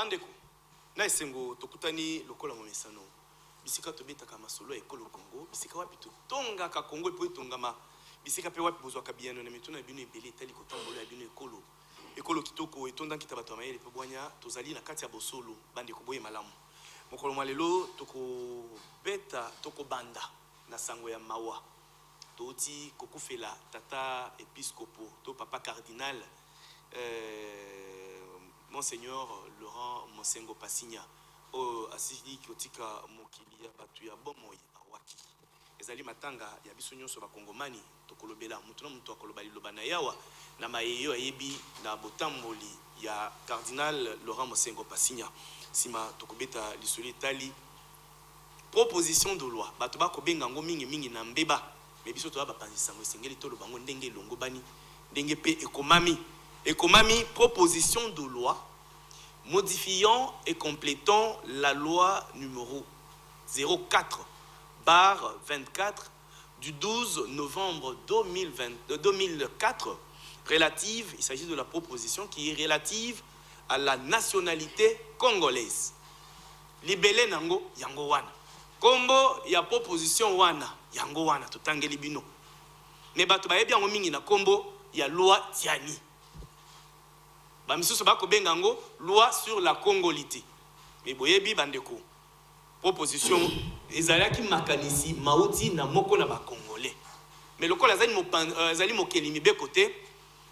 bandeko na esengo tokutani lokola momesano bisika tobetaka masolo ya ekolo Congo bisika wapi totongaka Congo epo etongama bisika pe wapi bozwaka biyano na mituna bino ebele etali kotambola bino ekolo kitoko etonda kita bato amayele pe bwanya tozali na kati ya bosolo bandeko boye malamu mokolo malelo toko banda na sango ya mawa toti kokufela tata episcopo to papa cardinal Monseigneur Laurent Mosengo Pasigna o asili kotika mokili ya batu ya bomoi awaki ezali matanga ya biso nyonso bakongomani tokolobela mutu na mutu akoloba liloba na yawa na mayeyo ayebi na botamboli ya cardinal Laurent Mosengo Pasigna sima tokobeta lisoli tali proposition de loi bato bakobenga ngo mingi na mbeba me biso to bapanzisa ngo esengeli tolo bango ndenge longo bani ndenge pe ekomami proposition de loi modifiant et complétant la loi numéro 04/24 du 12 novembre 2004 relative, il s'agit de la proposition qui est relative à la nationalité congolaise. Libele nango yango wana. Kombo ya proposition wana yango wana totangeli bino. Mais bato bayebi yango mingi na kombo ya loi Tiani. Bamisusu bako bengango loi sur la congolité. Mais boyebi bandeko proposition ezalaki makanisi mauti na moko na ba congolais. Mais lokola zali mokeli mibeko te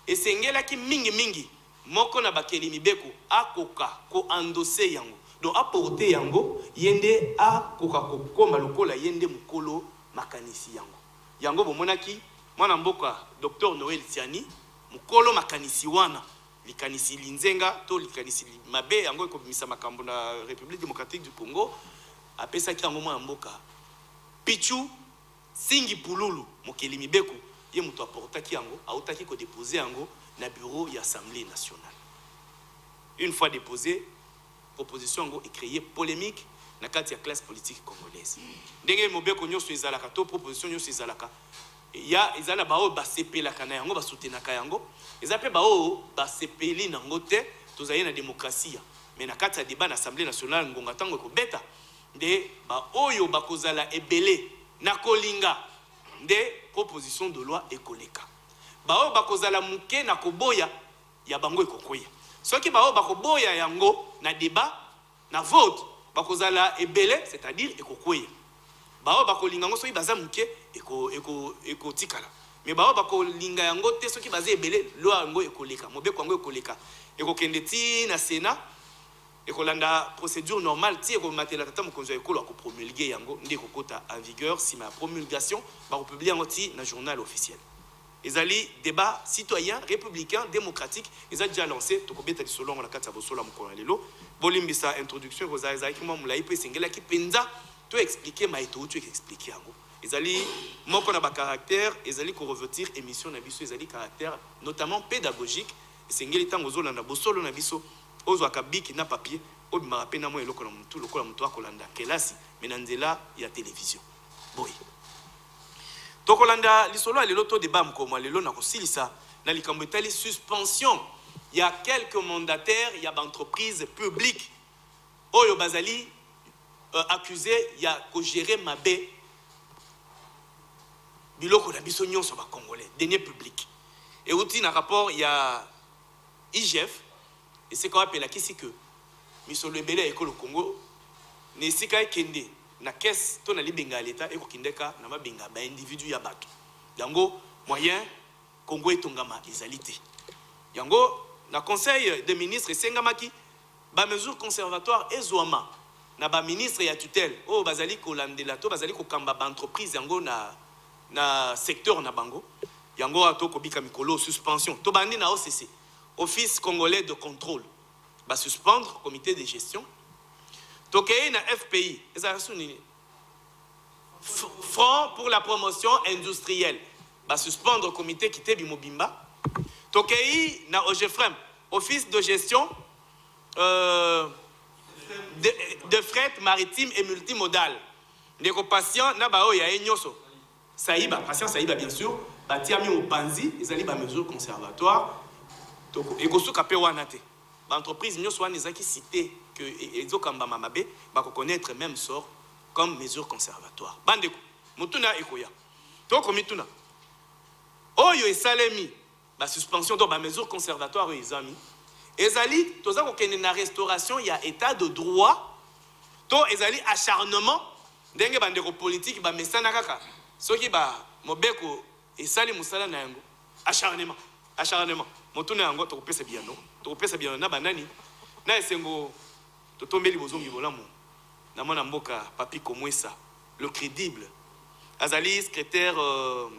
esengelaki mingi moko na bakeli mibeko akoka ko endosser yango. Donc apporter yango yende akoka kokoma lokola yende mukolo makanisi yango. Yango bomonaki mwana mboka Dr Noël Tiani mukolo makanisi wana likanisi linzenga to likanisi mabe yango ekobimisa makambo na République démocratique du Congo apesaki yango mwana mboka Pichu Singi Pululu mokeli mibeko ye muto aportaki yango autaki ko déposer yango na bureau ya Assemblée nationale. Une fois déposé proposition yango est créée polémique na kati ya classe politique congolaise. Ndenge mobeko nyonso ezalaka to proposition nyonso ezalaka ya ezala bao basepelaka na yango basutenaka yango ezape bao basepeli nango te tozali na démocratie mais na kati ya débat na Assemblée nationale ngonga tango ekobeta nde ba oyo bakozala ebele na kolinga nde proposition de loi ekoleka bao bakozala muke na koboya ya bango ekokoya soki bao bakoboya yango na débat na vote bakozala ebele c'est-à-dire ekokoya bao bakolinga ngo soki baza muke eko tikala mais bao bakolinga yango te soki baza ebele loi yango ekoleka mobeko yango ekoleka ekokende ti na Sénat ekolanda procédure normale ti ekomatela tata mokonzi ya ekolo akopromulguer yango nde ekokota en vigueur si ma promulgation bakopublie yango ti na journal officiel. Ezali débat citoyen républicain démocratique eza déjà lancé tokobeta lisolongo na kati ya bosola mokolo lelo bolimbisa introduction kozala ki mwa mulai pe sengela ki penza to expliquer maito tu expliquer yango ezali moko na ba caractère ezali ko revêtir émission na biso ezali caractère notamment pédagogique sengeli tango zolanda bosolo na biso ozo akabiki na papier obima pe na mo eloko na mutu lokola mutu akolanda kelasi menanzela ya télévision boy tokolanda lisolo alelo to débat mkomo lelo na kosilisa na likambo etali suspension il y a quelques mandataires il y a d'entreprises publiques oyo bazali accusé il y a ko gérer mabe biloko na biso nyonso ba congolais deniers publics et outil na rapport il y a IGF et c'est quoi appelle qui c'est que misolo ebele ekolo Congo ne sika kende na caisse to na libenga l'état et kokindeka na mabenga ba individu ya bato yango moyen Congo etongama ezalité yango na conseil des ministres esengamaki ba mesure conservatoire ezwama na ba ministre ya tutelle o bazali kolandela to bazali kokamba ba entreprise yango na secteur na bango yango ato kobika mikolo suspension to bandi na OCC Office congolais de contrôle va suspendre comité de gestion tokei na FPI Front pour la promotion industrielle va suspendre comité kité bimobimba tokei na OGFREM Office de gestion de fret maritime et multimodal ndeko patient na bao ya enyoso saïba patient saïba bien sûr batiami opanzi ezali ba mesure conservatoire toko ekosuka pe wana te ba entreprise nyonso wana ezaki cité que ezokamba mamabe ba connaître même sort comme mesure conservatoire. Bandeko mutuna ekoya. Toko mituna. Oyo esalemi ba suspension donc ba mesure conservatoire ezami. Ezali toza ko kende na restauration ya état de droit. To ezali acharnement ndenge bandeko politique ba mesana kaka. Soki ba mobeko esali musala na yango acharnement motuna yango to kopesa biano na banani na esengo to tombeli bozongi bolamu na mwana mboka Papi Komwesa le crédible azali secrétaire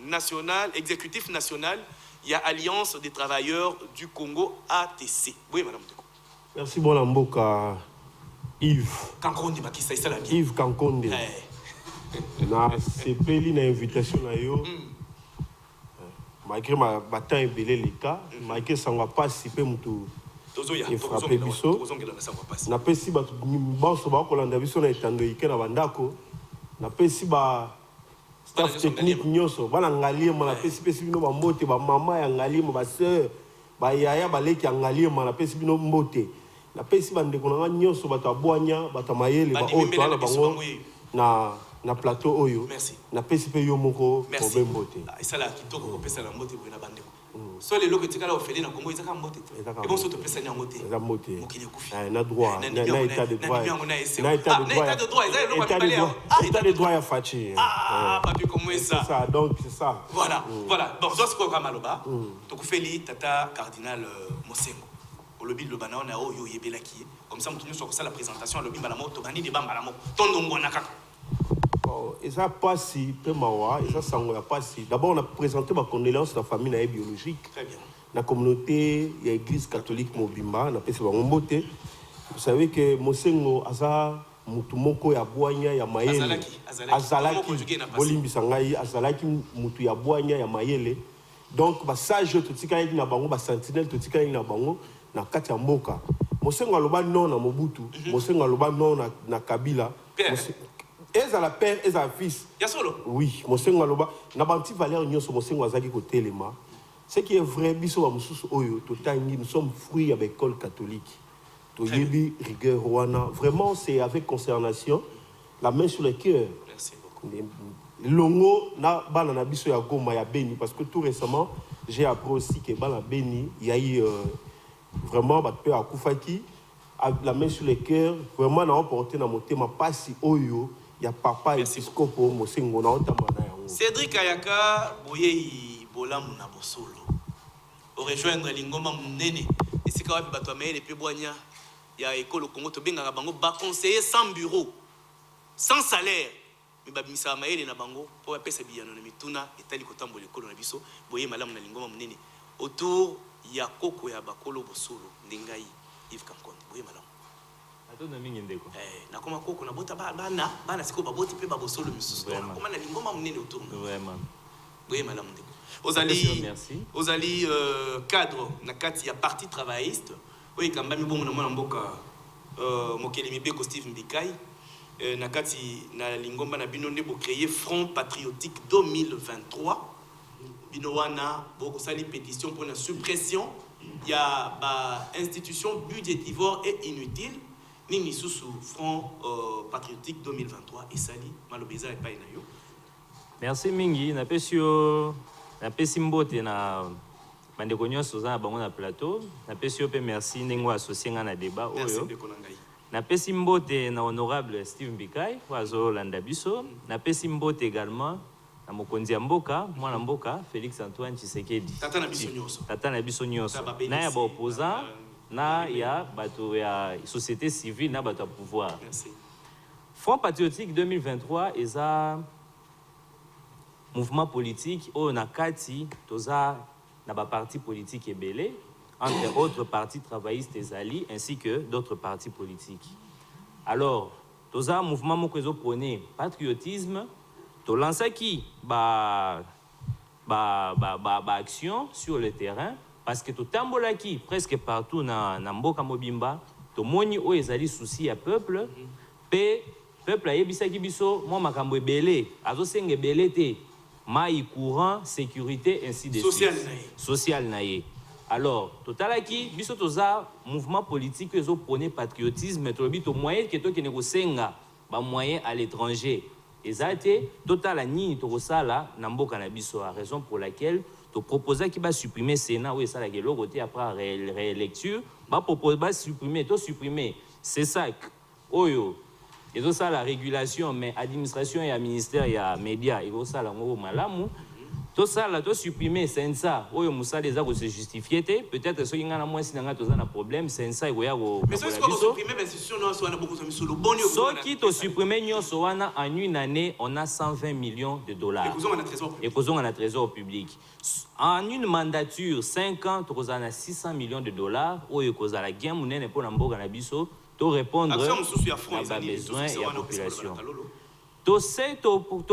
national exécutif national il y a Alliance des travailleurs du Congo ATC. Oui madame. Merci bon mboka Yves Kankonde bakisa isala bien. Yves Kankonde. Na sepeli na invitation na yo. Malgré ma bataille belé les cas, malgré ça va pas si peu mutu. Il frappé biso. Na pesi ba boso ba ko landa biso na itando ike na bandako. Na pesi ba staff technique nyoso bana ngalie ma na pesi bino ba mbote ba mama ya ngalie ba sœur ba yaya ba leki ngalie ma na pesi bino mbote. Na pesi ba ndeko na nyoso ba tabwanya ba tamayele ba oto ala bango na plateau oyo. Merci. Na pesi pe yo moko problème mbote. Isala kitoko ko pesa na mbote bo na bandeko. So les loki tikala ofeli na Congo izaka mbote. Et bon so to pesa na mbote. Eza mbote. Mokili kufi. Na droit, na état de droit. Na état de droit, état de droit ya fachi. Papi Komwesa. C'est ça, donc c'est ça. Voilà. Bon, zo siko ka maloba. To kufeli tata cardinal Mosengo. Olobi lo bana na oyo yebelaki. Comme ça mutu nyoso ko la présentation olobi bala moto bani de bamba la mo. Tondongo na kaka. Et ça passe si peu mawa, et ça sango ya passe. D'abord on a présenté ma condoléance à la famille biologique. Très bien. La communauté, il y a l'église catholique Mobimba, on a fait Mbote. Vous savez que Mosengo aza mutu moko ya boanya ya mayele. Azalaki. Bolimbi sangai azalaki mutu ya boanya ya mayele. Donc ba sage totika yi na bango ba sentinelle totika yi na bango na kati ya mboka. Mosengo aloba non na Mobutu, Mosengo aloba non na Kabila. Eza la père, eza la fils. Yasolo. Oui, Mosengo aloba na banti valeur nyoso Mosengo azaki ko telema. Ce qui est vrai biso ba mususu oyo totangi, nous sommes fruits avec l'école catholique. Toyebi rigueur wana. Vraiment c'est avec consternation, la main sur le cœur. Merci beaucoup. Longo na bana na biso ya Goma ya Beni parce que tout récemment, j'ai appris aussi que bana Beni, il y a eu vraiment ba peur akufaki la main sur le cœur, vraiment na emporté na motema pasi oyo. Il y a papa et Piscopo Mosengo na otamana yango. Cédric Ayaka boyei bolamu na bosolo. Au rejoindre lingoma munene esika wapi bato amayele pe boanya ya école Congo to benga bango ba conseiller sans bureau, sans salaire. Mais ba misa mayele na bango po ba pesa biyano na mituna etali kotambola école na biso boyei malamu na lingoma munene autour ya koko ya bakolo bosolo ndengai Yves Kankonde boyei malamu. Na koma koko na bota bana siko baboti pe babosolo misusu na koma na lingoma munene autour vraiment oui madame Ozali cadre na kati ya parti travailliste oui kambami bongo na mwana mboka mokeli mibeko Steve Mbikai na kati na lingomba na bino ndebo créer Front Patriotique 2023 bino wana boko sali pétition pour la suppression ya ba institution budgétivore et inutile Nini sous Front Patriotique 2023 et Sali Malobeza et Painayo. Merci Mingi, na pesi mbote na bandeko nyonso za bango na plateau, na pesi pe merci ndengo associé na débat oyo. Na pesi mbote na honorable Steve Mbikai wazo landa biso, na pesi mbote également na mokonzi ya mboka, mwana mboka Félix Antoine Tshisekedi. Tata na biso nyonso. Tata na biso nyonso. Na ya ba opposant na ya bato ya société civile na bato ya pouvoir. Merci. Front Patriotique 2023 eza mouvement politique au nakati toza na ba parti politique ebele entre autres partis travaillistes ezali ainsi que d'autres partis politiques. Alors toza mouvement moko ezo prôner patriotisme to lansaki ba action sur le terrain. Parce que tout tambolaki presque partout na mboka mobimba to moni o ezali souci ya peuple peuple ayebisaki biso mo makambo ebele azo senge belete mai courant sécurité ainsi de suite social naie Alors, totalaki, biso toza mouvement politique qui prône patriotisme, mais to moyen que to qui negosenga ba moyen à l'étranger. Ezate total ni to sala na mboka na biso, à raison pour laquelle to proposer qui va supprimer Sénat ou ça la ke logoté après réélecture, ba proposer ba supprimer c'est ça oyo. Et ça la régulation mais administration et ministère ya média et ça la ngo malamu. Tout ça, là, tout supprimer, c'est ça. Oui, Moussa les a se justifier. Peut-être que ceux qui ont un moins si un problème, c'est ça. Mais ceux qui ont supprimé l'institution, on a beaucoup de sur le bon niveau. Ceux qui ont supprimé, en une année, on a 120 millions de dollars. Et causons un trésor public. En une mandature, 5 ans, on a 600 millions de dollars. Oui, cause à la guerre, on est pour l'ambour à biso, pour répondre à besoin et à la population. Tu sais, tu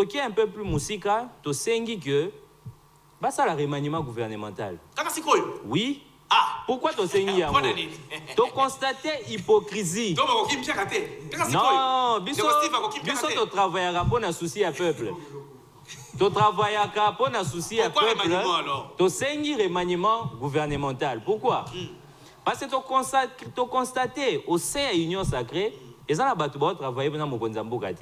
qui est un peu plus musique, tu sais que bah ça le remaniement gouvernemental. Oui. Ah. Pourquoi tu sais tu constates hypocrisie. Non, biso tu travailles pour un souci à peuple. Tu travailles pour un souci à peuple. Tu sais remaniement gouvernemental. Pourquoi? Parce que tu constates au sein de l'Union sacrée, et ça, tu vas travailler dans mon côté.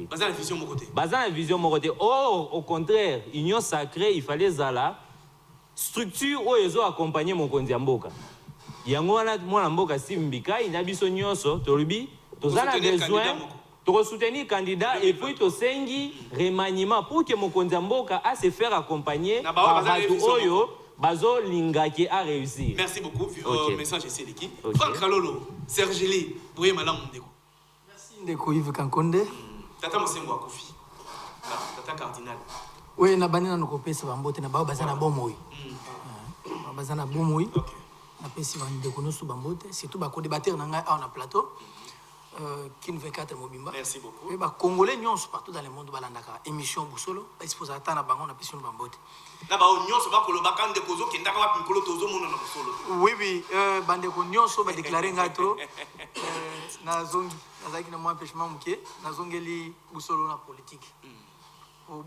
Basé la vision mon côté. Basé la vision mon côté. Or, au contraire, l'Union sacrée, il fallait la structure où ils ont accompagné mon côté. Il y a mon amboka Simbika, il y a besoin de soutenir candidat et puis de sengi remaniement pour que mon côté a se faire accompagner par Oyo. Bazo Lingaki a réussi. Merci beaucoup. Message ici l'équipe. Franck Kalolo, Serge Lee, Bouye Malam Ndeko. Ndeko Yves Kankonde. Tata Mosengo Akofi. Tata Cardinal. Oui, na bani na nokopesa bambote na bao bazana bomoi. Bazana bomoi. Na pesi ba ndeko no su bambote, surtout ba ko débattre na ngai na plateau. Kin 24 Mobimba. Merci beaucoup. Et ba congolais nyonso partout dans le monde balandaka émission Boussolo, ba exposer ata na bango na pesi no bambote. Na ba nyonso ba ko lobaka ndeko zo kendaka wa pinkolo tozo mona na Boussolo. Oui oui, bandeko nyonso ba déclarer ngatro na zongi nazaki na moi empêchement muke na zongeli Boussolo na politique.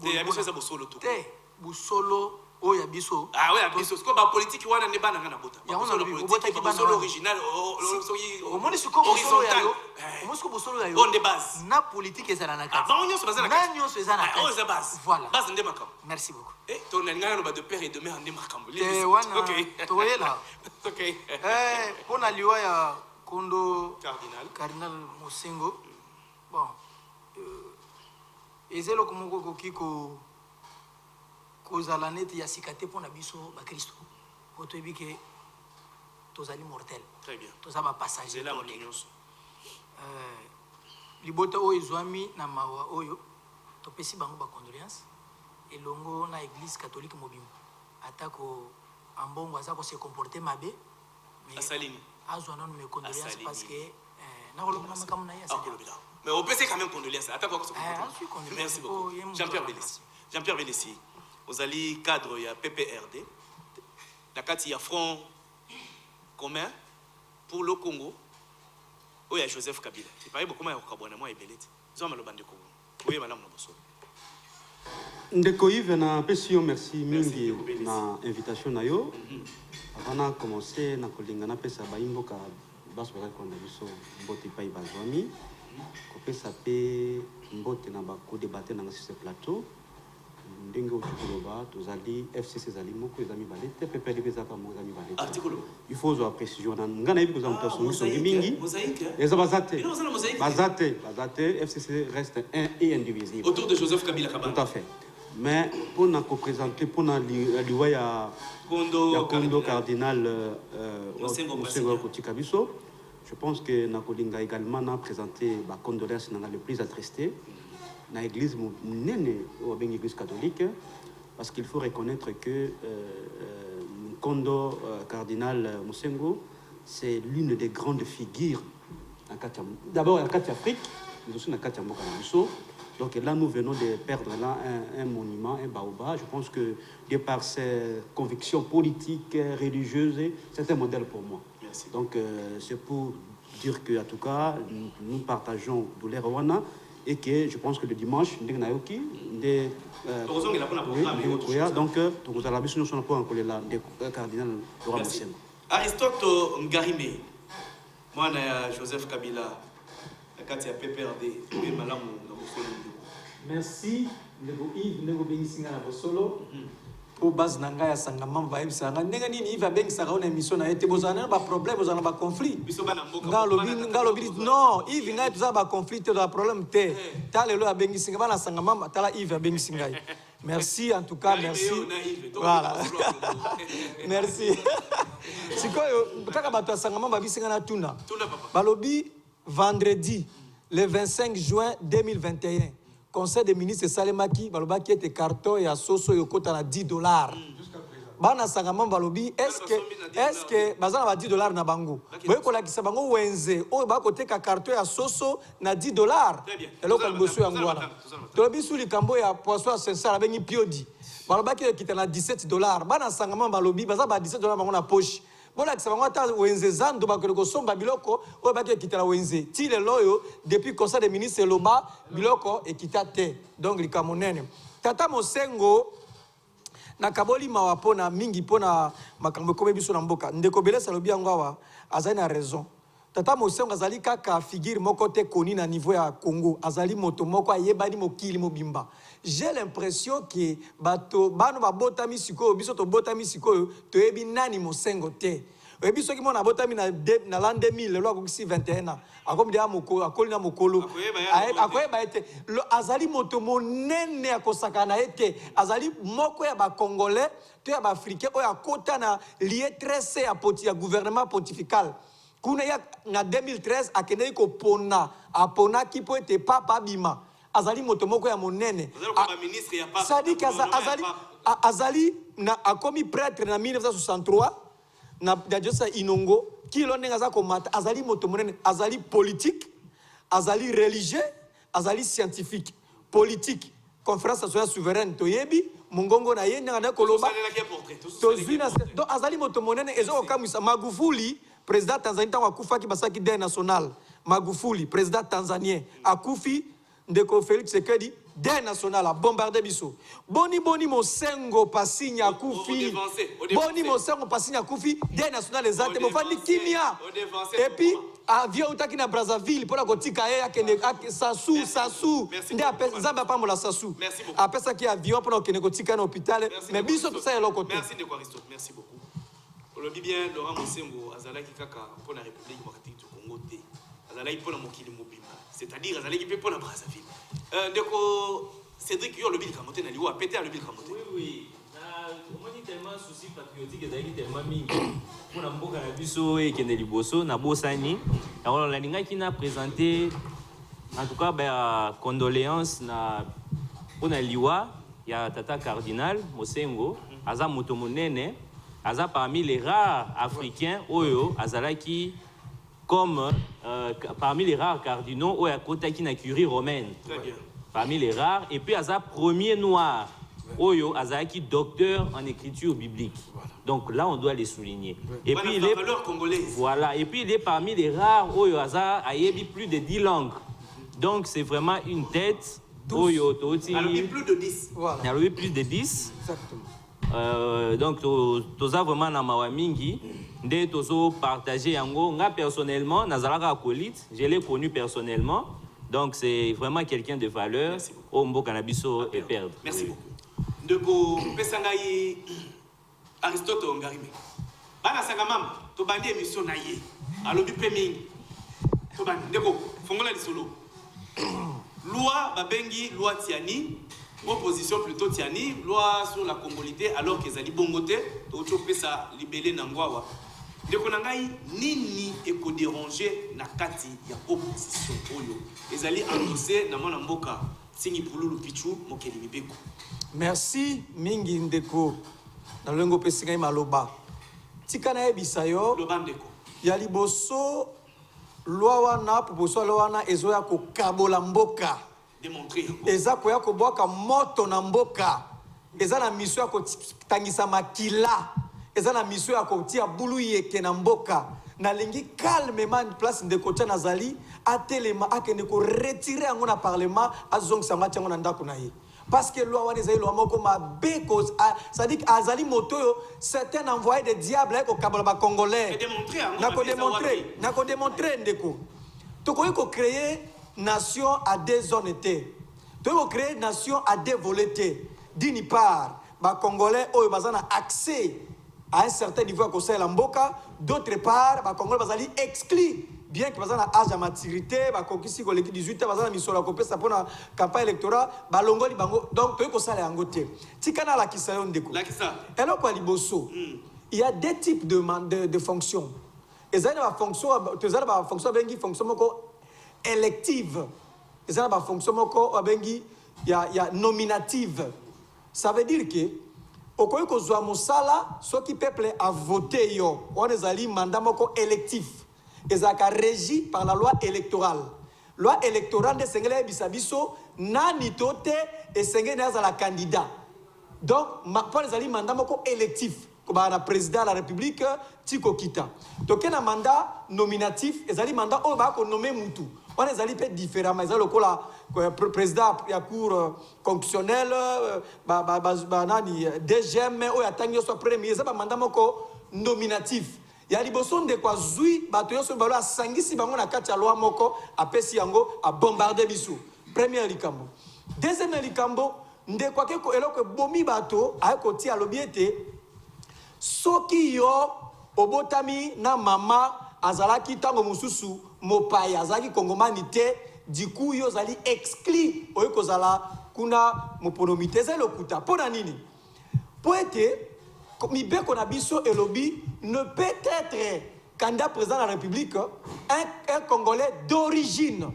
Te ya biso za Boussolo to. Te Boussolo o ya biso. Ah ouais, ya biso ko ba politique wana ne bana ngana bota. Ya wana politique Boussolo original o moni siko Boussolo ya yo. O moni siko Boussolo ya yo. On de base. Na politique ezala na kati. Ah ba nyonso bazala kati. Na nyonso ezala na kati. Ah on za base. Voilà. Base ndema kam. Merci beaucoup. Eh ton ngana no ba de père et de mère ndema kam. Te wana. OK. Toyela. OK. Pona liwa ya Kondo Cardinal Mosengo. Bon. Ezelo komoko kokiko kozala neti ya sikate pona biso ba Kristo. Oto ebike tozali mortel. Très bien. Tozaba passager. C'est là mon nyonso. Libota oyo ezwami na mawa oyo topesi bango ba condoléances elongo na église catholique mobimba. Atako ambongo azako se comporter mabe. Mais Asalini. Azwa non mes condoléances parce que na kolonga na makamuna ya ça. Mais on peut quand même condoléances. Attends quoi. Merci beaucoup. Jean-Pierre Bélissi. Jean-Pierre Bélissi. Aux alliés cadre il y a PPRD. La carte il y a front commun pour le Congo. Où il y a Joseph Kabila. Il paraît beaucoup moins au Kabouana moi et Belete. Ils ont mal au bande de Congo. Oui madame Noboso. Ndeko Yves na pesio merci mingi na invitation na yo. Avant de commencer na kolinga na pesa ba imboka baso ba ko na biso mbote pai bazwami. Ko pesa pe mbote na ba ko débattre na ce plateau. Ndenge otukuloba tozali FCC zali moko ezami balete PPRD ezaka mo ezami balete. Article. Il faut zo précision na ngana yebi koza muta songi mingi. Eza bazate. Bazate FCC reste un et indivisible. Autour de Joseph Kabila Kabila. Tout à fait. Mais pour nous représenter, pour nous lier à Kondo Cardinal Mosengo Kotikabiso, je pense que Nakolinga également a présenté la condoléance le plus attristé dans l'église l'église catholique, parce qu'il faut reconnaître que Kondo Cardinal Mosengo, c'est l'une des grandes figures d'abord en Afrique, mais aussi en Katiambo. Donc là, nous venons de perdre là un monument, un baobab. Je pense que, de par ses convictions politiques, religieuses, c'est un modèle pour moi. Merci. Donc c'est pour dire qu'en tout cas, nous partageons douleur Rwanda et que je pense que le dimanche, donc nous allons cardinal Aristote Ngarime, moi Joseph Kabila, la carte PPRD, merci, Yves, Nego Bengisinga na Bosolo. Pour base nanga ya sangamam vibe sanga nenga nini Yves Bengisinga on émission na été bozana ba problème bozana ba conflit. Ngalobi non, Yves ngai tuza ba conflit to ba problème te. Ta lelo ya Bengisinga bana sangamam tala Yves Bengisinga. Merci en tout cas, merci. Voilà. Merci. Sikoyo taka bato ya sangamam ba bisinga na tuna. Balobi vendredi le 25 juin 2021. Conseil des ministres Salemaki, Balobaki était carton et à Soso Yokota na $10. Bana sangamam balobi, est-ce que bazana ba $10 na bango? Boye ko lakisa bango wenze, o ba kote ka carton ya Soso na $10. Elo ka liboso ya ngwana. Tolobi sou likambo ya poisson à sincère bengi piodi. Balobaki kita na $17. Bana sangamam balobi, bazana ba $17 bango na poche. Voilà que ça va être wenze zando ba ko somba biloko o ba ke kitala wenze ti le loyo depuis conseil des ministres loba biloko e kitate donc likamonene tata mosengo na kaboli mawapo na mingi pona makambo ko biso na mboka ndeko belesa lobi yango awa azali na raison tata mosengo azali kaka figure moko te koni na niveau ya Congo azali moto moko ayebani mokili mobimba. J'ai l'impression que bato bano babotami sikoyo biso to botami sikoyo to yebi nani mosengo te. Biso ki mona botami na l'an 2000 le loi 21 ans. Akomi dia moko akoli na mokolo. Akoyeba ete azali moto monene akosaka na ete azali moko ya ba congolais to ya ba africain oyo akota na lié très serré ya gouvernement pontifical. Kuna ya na 2013 akende ko pona apona ki po ete papa bima. Azali moto moko ya monene. Sadi kaza azali na akomi prêtre na 1963 na Djosa Inongo kilo nenga za komata azali moto monene azali politique azali religieux azali scientifique politique conférence nationale souveraine toyebi mongongo na yenda na koloba tozina donc azali moto monene ezo kamisa Magufuli président Tanzanie tango akufaki basaki deuil national Magufuli président tanzanien akufi ndeko Félix Tshisekedi deuil national a bombardé biso boni mosengo pasinya akufi boni mosengo pasinya akufi deuil national ezate bofandi kimia et puis avion utaki na Brazzaville pour la kotika ya kende sasu nde apesa pa mola sasu apesa ki avion pour kende kotika na hôpital mais biso tout ça eloko te. Merci de Aristote, merci beaucoup. Olobi bien Laurent Mosengo azalaki kaka pour la République démocratique du Congo te azalaki pour la mokili mobimba c'est-à-dire azalaki pe pour la Brazzaville. Ndeko Cédric yo lobi likamote na liwa pété lobi likamote. Oui. On dit tellement souci patriotique ezalaki tellement mingi. Pour mboka na biso et kende liboso na bosani. Alors la linga qui n'a présenté en tout cas ba condoléances na pona liwa ya tata cardinal Mosengo aza moto monene aza parmi les rares africains oyo azalaki comme parmi les rares cardinaux oyo akotaki na curie romaine. Très bien. Parmi les rares et puis aza premier noir oyo azalaki docteur en écriture biblique. Voilà. Donc là on doit les souligner. Et voilà, puis il est voilà et puis il est parmi les rares oyo aza ayebi plus de 10 langues. Donc c'est vraiment une tête oyo toti alors plus de 10. Voilà. Il y a plus de 10. Exactement. Donc toza vraiment na mawa mingi nde tozo partager yango nga personnellement nazalaka acolyte, je l'ai connu personnellement. Donc c'est vraiment quelqu'un de valeur au mboka na biso et perdre. Merci beaucoup. Ndeko pesangai Aristote Ngarime. Bana sangamam to bandi émission na ye. Alobi pe mingi. To bandi ndeko fongola lisolo. Loi babengi loi Tiani, opposition plutôt Tiani, loi sur la congolité alors qu'ils allaient bongoté, to pesa libellé nangwawa. Ndeko nangai nini eko déranger na kati ya opposition oyo. Ezali annoncé na mwana mboka singi pululu pichu mokeli mibeko. Merci mingi ndeko na lengo pesinga maloba tika na ebisa yo loba ndeko ya liboso loi wana proposition loi wana ezoya ko kabola mboka démontrer eza ko ya ko boka moto na mboka eza na mission ya ko tangisa makila eza na mission ya ko tia bulu yeke na mboka na lingi calmement place ndeko tia nazali atelema akende ko retirer yango na parlement azongisa ngati yango na ndako na ye parce que loi wana ezali loi moko mabe c'est-à-dire que azali moto yo certains envoyés de diable ko kabola ba congolais na ko démontrer ndeko tokoki ko créer nation à déshonnêteté tokoki ko créer nation à dévolonté d'une part ba congolais oyo bazana accès à un certain niveau ko sala mboka d'autre part ba congolais bazali exclus bien que bazana âge à maturité ba kokisi ko leki 18 ans bazana misolo ko pesa pona campagne électorale ba longoli bango donc tokoki ko sala yango te tikana la kisayo ndeko la kisa elo kwa liboso il y a deux types de fonctions ezali ba fonction tozali ba fonction bengi fonction moko élective ezali ba fonction moko bengi ya nominative ça veut dire que okoki kozwa mosala soki peuple a voté yo on ezali mandat moko électif ezaka régi par la loi électorale. Loi électorale de Sengele Bisabiso, nani tote et Sengele la candidat. Donc, pour les alliés mandat électif, comme le président de la République, Tiko Kita. Donc, il y a un mandat nominatif, les alliés mandat on va nommer Moutou. On les alliés différemment. Les alliés le président de la Cour constitutionnelle, DGM, ou Yatangyo soit premier, c'est un mandat nominatif. Ya liboso de kwa zui bato yoso balo asangisi bango na kati ya loi moko apesi yango a bombarder biso premier likambo deuxième likambo nde kwa ke ko eloko bomi bato ay ko ti alobiete soki yo obotami na mama azalaki tango mususu mopaya azalaki kongomanité du coup yo zali exclu oyo kozala kuna moponomité zelokuta pona nini poete Mibeko Nabiso Elobi ne peut être candidat président de la République un Congolais d'origine.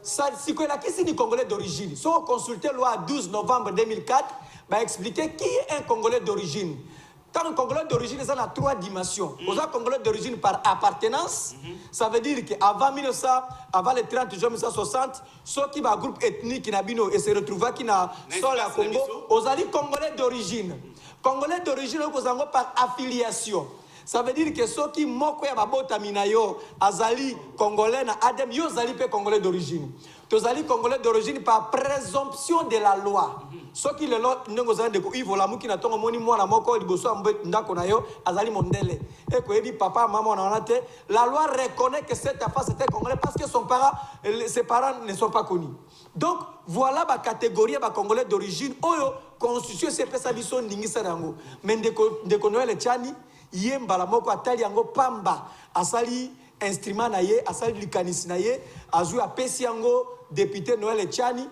Si vous avez un Congolais d'origine, si vous consultez la loi 12 novembre 2004, va expliquer qui est un Congolais d'origine. Quand un Congolais d'origine, ça a 3 dimensions. Vous avez un Congolais d'origine par appartenance, ça veut dire qu'avant 1900, avant les 30 juin 1960, ceux qui ont un groupe ethnique qui et se retrouvent qui n'a sol à Congo, vous avez Congolais d'origine. Congolais d'origine par affiliation. Ça veut dire que ceux qui moko ya babota minayo azali congolais na adem yo zali pe congolais d'origine. Tozali congolais d'origine par présomption de la loi. Ceux qui le lot ndeko zali de ko ivola muki na tongo moni mwana moko liboso ndako na yo azali mondele. Et ko ebi papa maman na onate la loi reconnaît que cette affaire c'était congolais parce que ses parents ne sont pas connus. Donc voilà la catégorie ba congolais d'origine oyo constitution c'est pesa biso ndingisa nango. Mais ndeko Noël Tchani yemba la moko atali yango pamba asali instrument na ye asali likanisi na ye azui apesi yango député Noël Tchani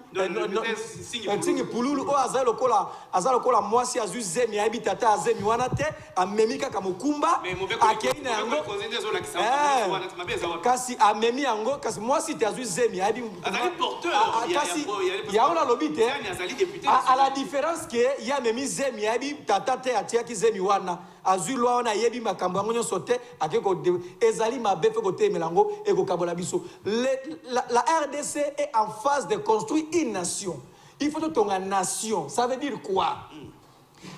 Tingi Pululu o azali lokola mwasi azui zemi ayebi tata azemi wana te amemi kaka mokumba akei na yango kasi amemi yango kasi mwasi te azui zemi ayebi kasi yango nalobi te à la différence que ya amemi zemi ayebi tata te atiaki zemi wana azui loi wana ayebi makambo yango nyonso te akeko ezali mabe fe kotemela yango ekokabola biso la RDC est en phase de construire une nation. Il faut que une nation. Ça veut dire quoi?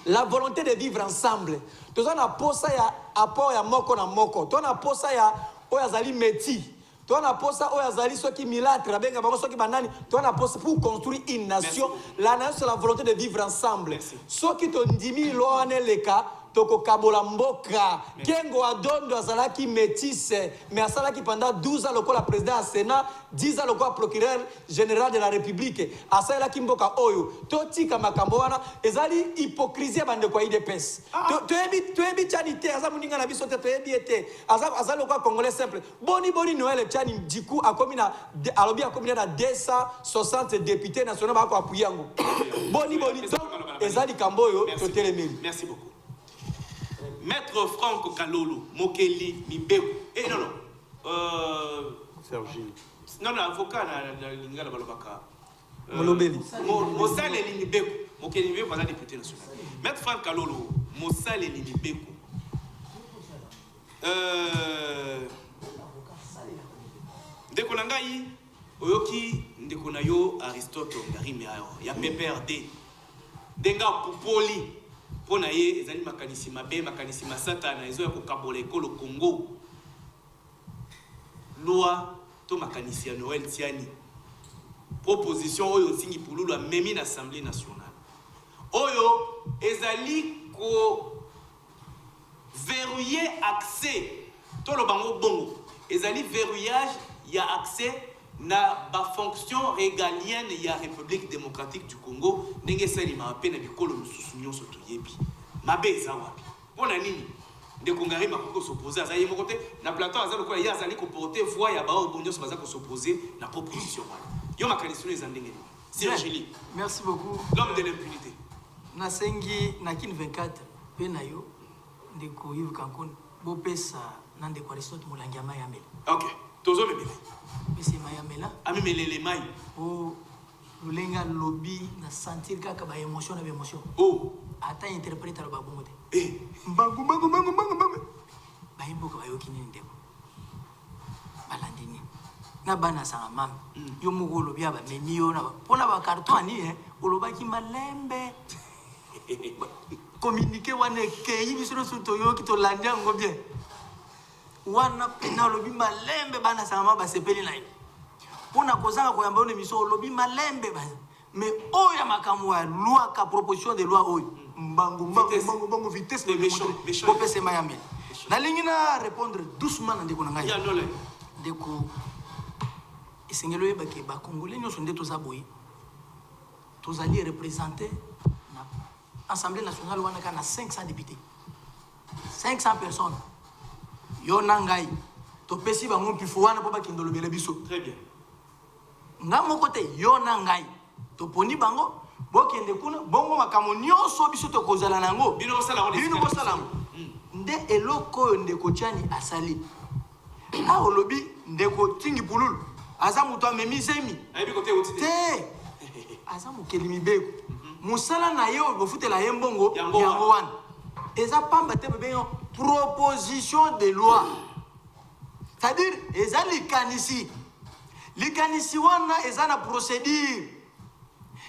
La volonté de vivre ensemble. Tu as posa ya apport ya moko na moko. Tu as posa ya oyazali meti. Tu as posa oyazali soki milatre benga bango soki banani. Tu as posa pour construire une nation. Merci. La nation c'est la volonté de vivre ensemble. Soki to ndimi lo ane leka toko kabola mboka kengo adondo azalaki métisse mais asalaki pendant 12 ans lokola président du Sénat 10 ans lokola procureur général de la République asalaki mboka oyo totika makambo wana ezali hypocrisie bande kwa IDPS toyebi Tchani te aza muninga na biso te toyebi ete azali lokola congolais simple boni Noël Tchani du coup akomi na 260 députés nationaux ba ko appuyer yango boni donc ezali kamboyo totelemeli. Merci beaucoup. Maître Franck Kalolo, Mokeli, Mibeko. Eh non. Sergi. Non, avocat na Lingala Balobaka. Molobeli. Mosale Mibeko. Mokeli Mibeko, voilà député national. Maître Franck Kalolo, Mosale Mibeko. Ndeko nangai, oyoki ndeko na yo Aristote Ngarimi ayo, ya PPRD. Denga Pupoli. Pona ye ezali makanisi mabe makanisi masatana ezo ya kokabola ekolo Congo loi to makanisi ya Noël Tiani proposition oyo nsingi pululu amemi na Assemblée nationale oyo ezali ko verrouiller accès to lo bango bongo ezali verrouillage ya accès na ba fonction régalienne ya République démocratique du Congo ndenge sali ma pe na bikolo mususu nyonso toyebi mabe eza wapi pona nini de Congari makoko s'opposer azaye mo côté na plateau azali ko ya azali ko porter voix ya ba obonyo so baza ko s'opposer na proposition wana yo makanisi les ndenge ni merci beaucoup l'homme de l'impunité na sengi na kin 24 pe na yo ndeko Yves Kankon bo pesa na ndeko Aristote Molangia Mayamela OK tozo memele pesa Mayamela ami melele mai o lulenga lobby na sentir kaka ba émotion na émotion oh ata interpréter ba bongo te mbangu ba imboka ba yokini ndeko balandini na bana sanga mama yo mugo lobby aba memi yo na pona ba carton ani olobaki malembe communiquer wane keyi biso suto yo ki to landia ngo bien wana pena lobby malembe bana sanga ba sepeli na yo pona kozanga ko yamba one miso lobby malembe ba mais oya makamwa ya loi ka proposition de loi oyo mbangu vitesse de méchant ko pese mayambe na lingi na répondre doucement na ndeko na ngai ya nole ndeko esengelo yebake ba congolais nyonso nde toza boyi tozali représenter na Assemblée nationale wana kana 500 députés 500 personnes yo na ngai to pesi ba mon pifo wana po ba kindolo bela biso très bien nga moko te yo na ngai to poni bango bokende kuna bongo makamo nyonso biso to kozala nango bino bosala nde eloko ndeko Tiani asali a olobi ndeko Tingi Pululu aza muto amemi zemi ayebi kote otite te aza mokeli mibeko musala na yo bofutela ye mbongo yango wana eza pamba te bebe proposition de loi c'est-à-dire eza likanisi wana eza na procédure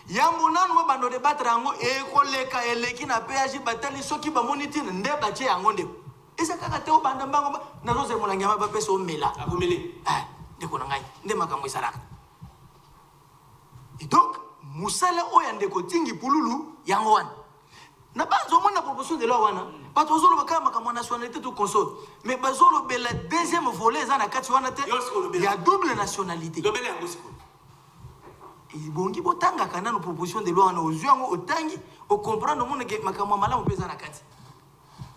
yango nanu mo bando débattre yango ekoleka eleki na péage batali soki bamoni tina nde batie yango ndeko eza kaka te obanda mbango nazoze molangi ya bapesa omela akomele ndeko na ngai nde makambo esalaka et donc musala oyo ndeko Tingi Pululu yango wana na banzo mona proposition de loi wana bato bazoloba kaka makambo nationalité to consort mais bazolobela deuxième volet eza na kati wana te ya double nationalité lobele yango siko ibongi botanga kana no proposition de loi wana ozwango otangi o comprendre monde ke makambo malamu pesa na kati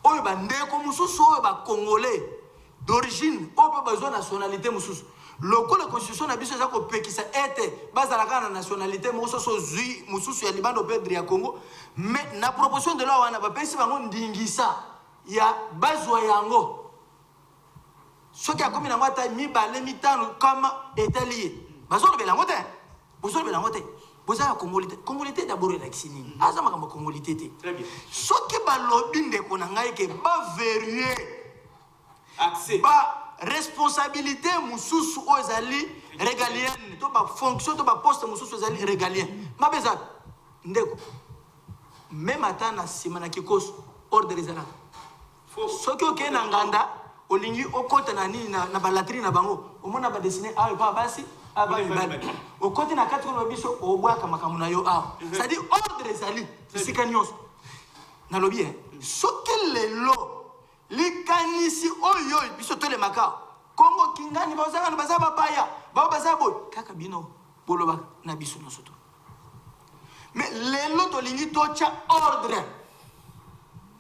oyo bandeko mususu oyo ba congolais d'origine oyo bazwa nationalité mususu loko la constitution na biso za ko pekisa ete bazala kana nationalité mususu zui mususu ya libando pedri ya Congo mais na proposition de loi wana ba pesi bango ndingisa ya bazwa yango soki akomi na ngata mibale mitano kama etalié bazolo belango te bozolo belango te bozala congolité d'abord la kisini aza makambo congolité te très bien soki balobi ndeko na ngai ke ba verrouiller accès ba responsabilité mususu ozali régalienne to ba fonction to ba poste mususu ozali régalien mabeza ndeko même atana simana kikoso ordre ezala soki okena nganda olingi okota na nini na balatri na bango omona ba dessiner ayo pa basi aba ibali okoti na kati ko biso obwaka makamu na yo awo c'est-à-dire ordre ezali sika nyonso na lobi soki lelo likanisi oyo biso tole makao Congo kingani bazanga na bazaba baya baza boy kaka bino boloba na biso nyonso to mais lelo to lingi tocha ordre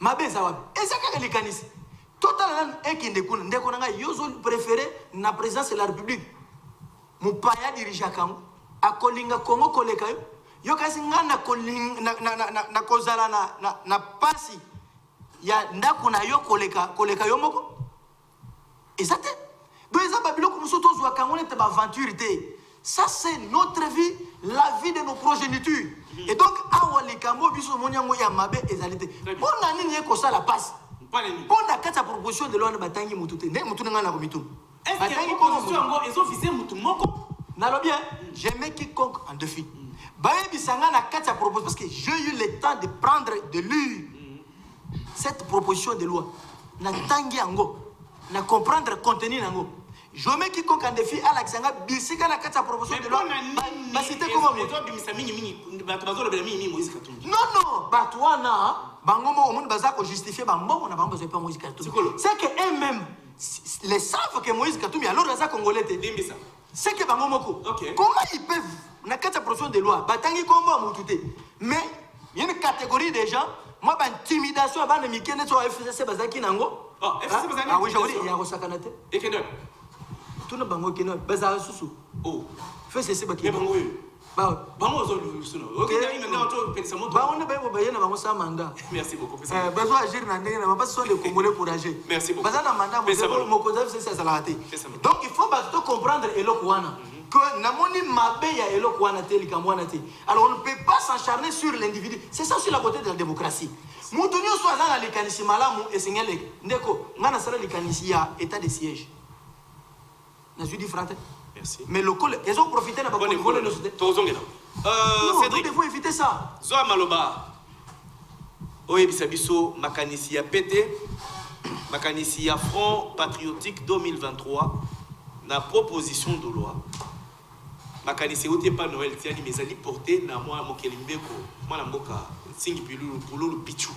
mabeza wapi eza kaka likanisi total ekinde kuna ndeko nanga yozo préféré na présidence de la République mupaya dirija kango akolinga Congo koleka yo kasi ngana kolinga na kozala na pasi ya ndako na yo koleka yo moko ezate do eza babiloko musoto zwa kango nete ba aventure te ça c'est notre vie la vie de nos progénitures et donc awa likambo biso monyango ya mabe ezalite pona nini eko sala passe pona kata proposition de loi na batangi mutu ne mutu ngana ko mitu est-ce que proposition ngo ezo viser mutu moko na lo bien j'aime quiconque en défi baye bisanga na kata proposition parce que j'ai eu le temps de prendre de lire cette proposition de loi na tangi yango na comprendre contenu nango Je mets quiconque en défi à l'accent bisika na kata proposition de loi. Bah c'était comment non non, Batouana, bangomo au monde bazar pour justifier bango na bango pas Moïse Katumbi. C'est que eux-mêmes les savent que Moïse Katumbi alors ça congolais te dembisa. C'est que bangomo ko. Comment ils peuvent na kata proposition de loi batangi kombo mutute. Mais il y a une catégorie de gens moi ba intimidation avant de mikene so FCC bazaki nango. Ah oui, je vous dis il y a Rosakanate. Et que tout le bango keno bazar susu. Oh, fais ceci baki. Bango merci beaucoup. Besoin agir dans les pas sont des Congolais courageux. Merci beaucoup. Donc il faut comprendre Elokwana que namoni mabe ya Elokwana teli kamwana te. Alors on ne peut pas s'acharner sur l'individu. C'est ça aussi la beauté de la démocratie. Mutunyo soit dans les kanisi malamu et seignelek ndeko ngana sala les kanisi ya état de siège. Na suis dit frère. Merci. Mais le col, ils ont profité de la bonne école. Non, nous devons éviter ça. Zoa Maloba. Oye Bisabiso, Makanisi a pété. Makanisi a Front Patriotique 2023. La proposition de loi. Makanisi a pas Noël, tiens, mais elle porté na moi, Mokelimbeko, moi la Moka, Singi Pululu Pichu.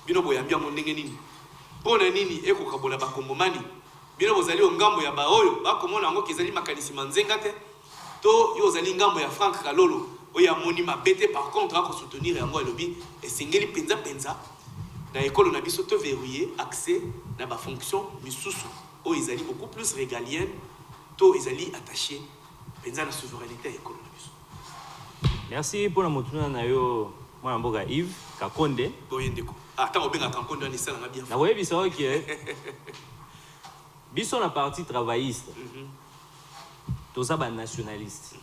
Bino Boyambia Mondengenini. Pona Nini, Eko Kabola Bakomomani. Bino bozali ngambo ya baoyo bakomona ngo kezali makanisi manzenga te to yo zali ngambo ya Frank Kalolo oya moni mabete par contre ako soutenir yango elobi esengeli penza na école na biso to verrouiller accès na ba fonction misusu o ezali beaucoup plus régalienne to ezali attaché penza na souveraineté ya école na biso. Merci pour la motuna na yo mwana mboka Yves Kakonde boyendeko ata obenga Kakonde ni sala na bien na webi ça OK. Biso na parti travailliste, toza ba nationaliste.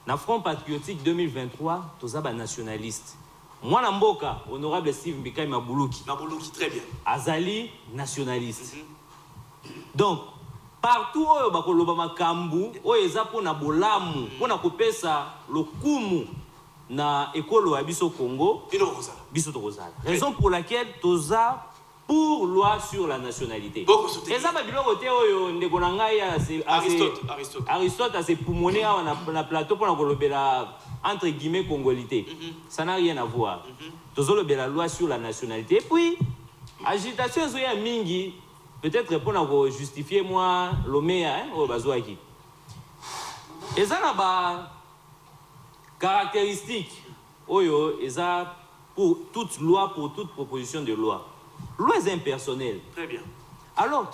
Na Front Patriotique 2023, toza ba nationaliste. Mwana mboka, honorable Steve Mbikai Mabuluki. Mabuluki, très bien. Azali nationaliste. Donc, partout oyo bakoloba makambu, oyo eza pona bolamu, pona kopesa lokumu na ekolo ya biso Congo, biso tokozala. Raison pour laquelle toza pour loi sur la nationalité. Et ça, Aristote a ses poumonés dans le plateau pour entre guillemets congolité. Ça n'a rien à voir. Tous la loi sur la nationalité. Et puis, agitation mingi, peut-être pour justifier moi l'oméa au bazouaki. Et ça n'a pas caractéristique. Oyo, et ça pour toute loi, pour toute proposition de loi. Loi est impersonnelle. Très bien. Alors,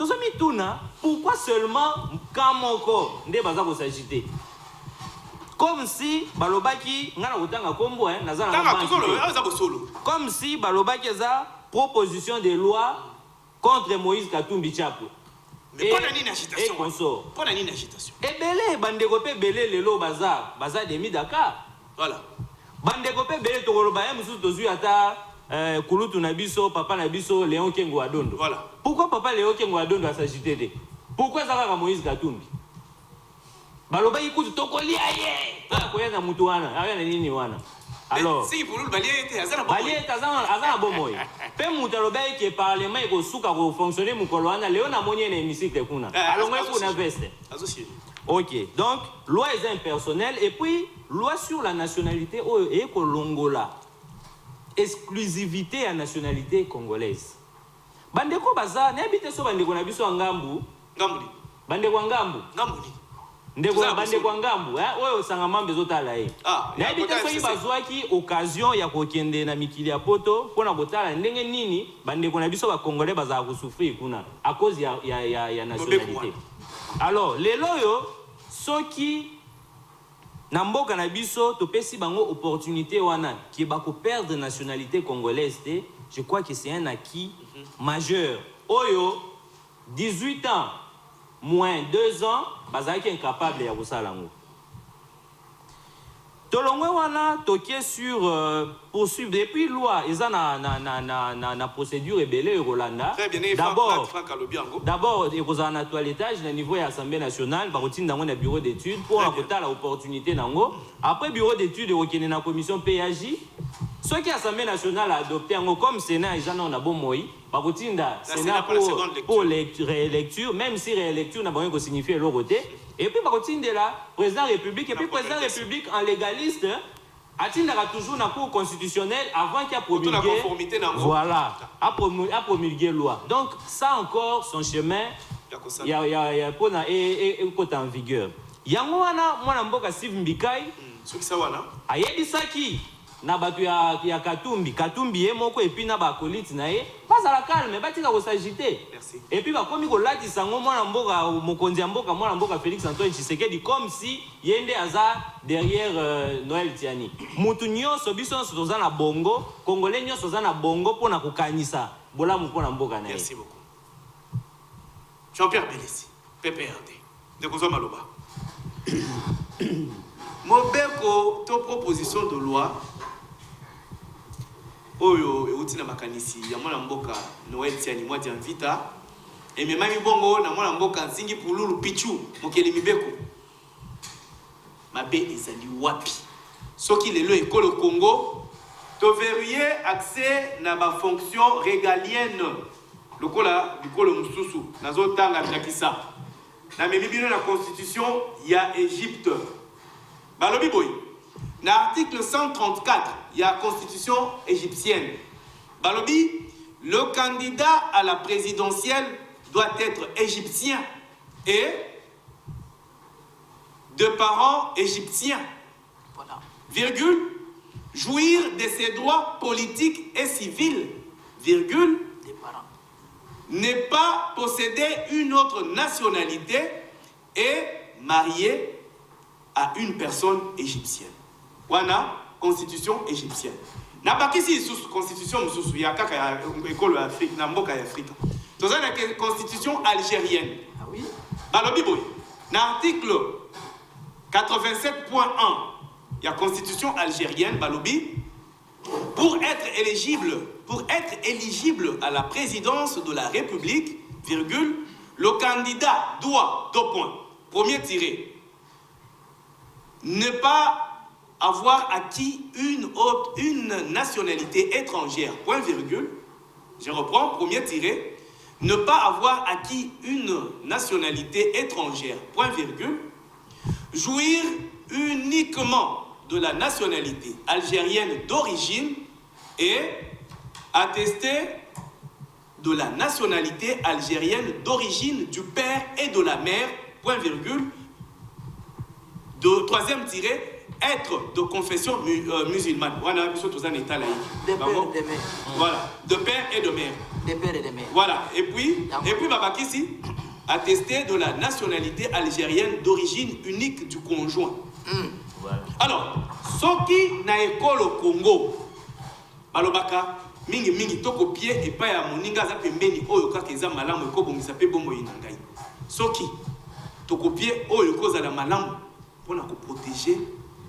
pourquoi seulement quand mon corps ne va pas s'agiter? Comme si Balobaki, comme si Balobaki a une proposition de loi contre Moïse Katumbi Chapo. Mais pas une agitation. Et consort. Pas une agitation. Et belé, bandekopé belé le lo bazar, bazar de Midaka. Voilà. Bandekopé belé tokoloba musu tozu ata Kulutu Nabiso, papa Nabiso, Léon Kengo Adondo. Voilà. Pourquoi papa Léon Kengo Adondo a s'agité? Pourquoi ça va à Moïse Katumbi? Baloba ikutu tokoli aye. Koya na mutu wana, aya na nini wana. Alors, si pour le balier était azana bomoy. Balier azana bomoy. Pe mutu aloba que parlement iko suka ko fonctionner mukolo wana Léon na monye na hémicycle kuna. Alors moi pour na veste. Associé. OK. Donc, loi est impersonnelle et puis loi sur la nationalité et kolongola. Exclusivité à nationalité congolaise. Bandeko baza, n'habite so bandeko na biso ngambu. Ngambuli. Bandeko ngambu. Ngambuli. Ndeko bandeko ngambu, oyo sangama bezotala ye. N'habite so ibazwaki occasion ya kokende na mikili ya poto pona botala ndenge nini bandeko na biso ba congolais baza ko souffrir kuna à cause ya nationalité. Alors, lelo yo soki na mboka na biso topesi bango opportunité wana qui ba ko perdre nationalité congolaise, je crois que c'est un acquis majeur. Oyo 18 ans moins 2 ans bazaki incapable ya kosalango. tolongwe wana tokie sur poursuivre depuis loi eza na procédure ebele Rolanda. D'abord ekozala na toilettage na niveau ya Assemblée nationale bakotinda ngo na bureau d'études pour akotala opportunité nango. Après bureau d'études ekokende na commission PAJ. Ce qui Assemblée nationale a adopté yango comme Sénat eza na bon moi bakotinda Sénat pour réélecture, même si réélecture n'a pas signifié l'oroté. Et puis bakotindela président République et puis président République en légaliste atindaka toujours na cour constitutionnelle avant qu'il y a promulgué voilà a promulgué loi. Donc ça encore son chemin il y a pona et en vigueur. Yango wana mwana mboka Steve Mbikai soki sa wana ayebisaki na batu ya Katumbi ye moko et puis na ba colite na ye pas à la calme batika ko s'agiter. Et puis bakomi ko latisa ngo mwana mboka mokonzi ya mboka mwana mboka Félix Antoine Tshisekedi comme si yende aza derrière Noël Tiani. Mutu nyonso biso toza na bongo congolais nyonso za na bongo pona kokanisa bolamu pona mboka na ye. Merci beaucoup. Jean-Pierre Belesi, PPRD. De Kozo Maloba. Mobeko to proposition de loi oyo eutina makanisi ya mwana mboka Noël Tiani mwa Vita et memami bongo na mwana mboka Nzingi Pululu Pichu mokeli mibeko mabe ezali wapi soki lelo ekolo Congo to verrouiller accès na ba fonction régalienne lokola bikolo mususu nazo tanga takisa na memibino na constitution ya Égypte balobi boy. L'article 134, il y a la constitution égyptienne. Balobi, le candidat à la présidentielle doit être égyptien et de parents égyptiens. Voilà. Virgule, jouir de ses droits politiques et civils. Virgule, ne pas posséder une autre nationalité et marier à une personne égyptienne. Wana constitution égyptienne. Na bakisi sous constitution mususu ya kaka ya école Afrique na mboka ya Afrique. Toza na constitution algérienne. Ah oui. Balobi boy. Na article 87.1 ya constitution algérienne balobi pour être éligible à la présidence de la République, virgule, le candidat doit, deux points, premier tiré, ne pas avoir acquis une nationalité étrangère, point virgule, je reprends, premier tiré, ne pas avoir acquis une nationalité étrangère, point virgule, jouir uniquement de la nationalité algérienne d'origine et attester de la nationalité algérienne d'origine du père et de la mère, point virgule, troisième tiré, être de confession musulmane. Voilà, de père et de mère. De père et de mère. Voilà, et puis Babakissi, attester de la nationalité algérienne d'origine unique du conjoint. Voilà. Alors, ce qui na école au Congo, balobaka, mingi toko pied et pas ya moninga za pembeni oyo kaka eza malamu ko bongisa pe bombo inangai. Ce qui toko pied oyo ko za la malamu pona ko protéger,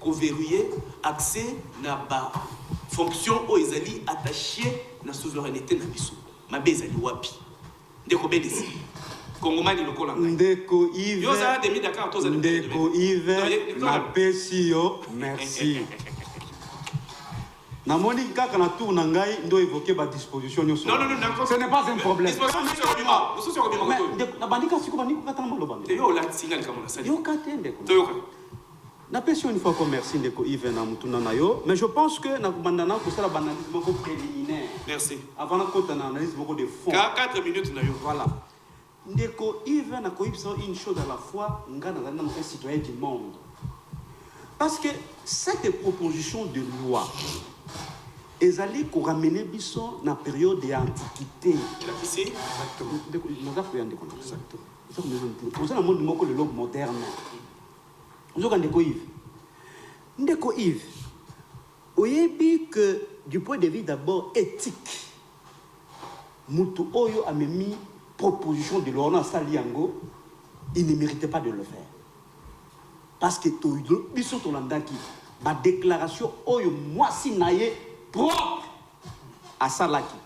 ko verrouiller accès na ba fonction o ezali attaché na souveraineté na biso. Mabe ezali wapi? Ndeko bedesi. Kongomani lokola ngai. Ndeko Yves. Yo za demi Dakar to za Ndeko Yves. Na pesio, merci. Namoni kaka na tour na ngai ndo évoquer ba disposition nyoso. Non, ce n'est pas un problème. Disposition na bandika siko bandiko kata na loba. Yo la signal kama na sali. Yo katende ko. Toyoka. Na pesio une fois comme merci Ndeko Yves na mutuna na yo, mais je pense que na bandana ko sala banalisme beaucoup préliminaire. Merci. Avant na kota na analyse beaucoup de fond. 4 minutes na yo. Voilà. Ndeko Yves na ko une chose à la fois, ngana na un citoyen du monde. Parce que cette proposition de loi ils allaient ramener biso na période de l'Antiquité. Exactement. Vous avez un monde moko le langue moderne. Vous avez Ndeko Yves. Ndeko Yves. Oyebi que du point de vue d'abord éthique, Mutu Oyo a mis proposition de loi na Saliango, il ne méritait pas de le faire. Parce que biso tolandaki ma déclaration oyo moi si naye propre à Salaki.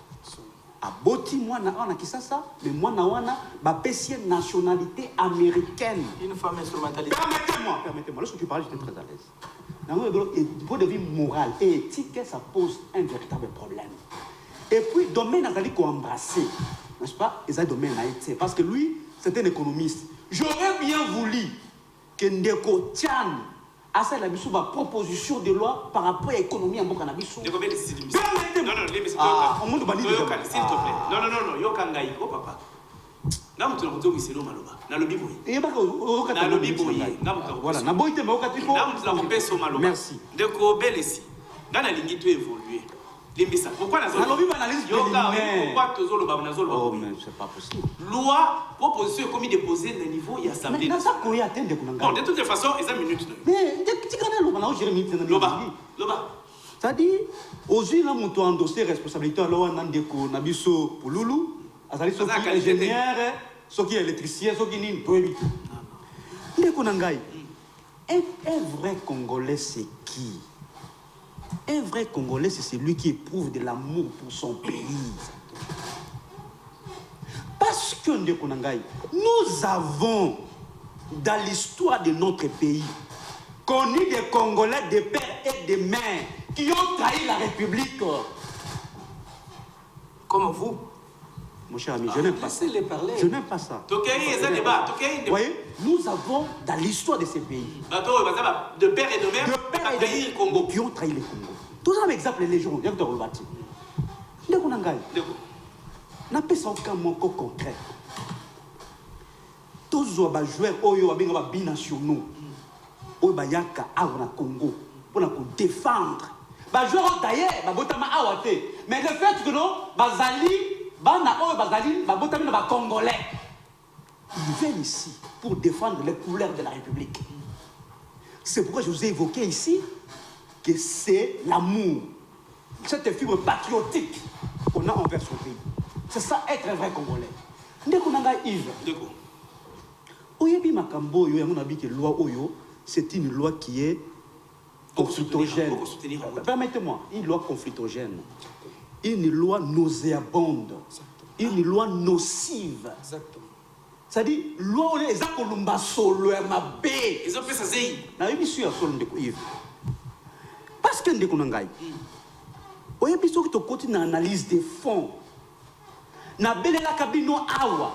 A boti moi na wana kisasa, mais moi na wana ba pesier nationalité américaine. Une femme instrumentaliste. Permettez-moi, lorsque tu parles, j'étais très à l'aise. Du point de vue moral et éthique, ça pose un véritable problème. Et puis, domaine Nazali qu'on embrassé, n'est-ce pas? Et ça domaine a été. Parce que lui, c'est un économiste. J'aurais bien voulu que Ndeko Tian a fait la proposition de loi par rapport à l'économie en Bokanabiso. Non, non, s'il te plaît. Non, Yokangaï, oh papa. Voilà, merci. Pourquoi oh, mais c'est pas possible. Loi, proposition est commis déposée au niveau de l'Assemblée. Bon, de toute façon, il y a une minute. Mais, c'est-à-dire, aux yeux là, on a endossé responsabilité alors on a ndeko nabiso pululu, azali so qui ingénieur, so qui électricien, so qui ni toebi. Ndeko nangai. Un vrai Congolais c'est qui? Un vrai Congolais c'est celui qui éprouve de l'amour pour son pays. Parce que ndeko nangai, nous avons dans l'histoire de notre pays connu des Congolais de père et de mère qui ont trahi la République. Comme vous. Mon cher ami, je n'aime pas ça. Laissez-les parler. Je n'aime pas ça. Vous voyez, nous avons dans l'histoire de ces pays de père et de mère qui ont trahi le Congo. Tous les exemples, les gens, ils ont rebâti. N'a pas ça aucun mot concret. Tous les joueurs binationaux, au Bayaka, au Congo, pour défendre. Joueurs d'ailleurs, mais le fait que non, Congolais, ils viennent ici pour défendre les couleurs de la République. C'est pourquoi je vous ai évoqué ici que c'est l'amour, cette fibre patriotique qu'on a envers son pays. C'est ça être un vrai Congolais. Yves. Oyebi Makambo, c'est une loi qui est conflictogène. Permettez-moi, une loi conflictogène. Une loi nauséabonde. Une loi nocive. Exactement. C'est-à-dire, loi on est Zakolumba solo MAB. Ils ont fait ça, c'est Yves. Parce que ndeko nangai. Oyebi soki to continue analyse des fonds. Na belela kabino awa.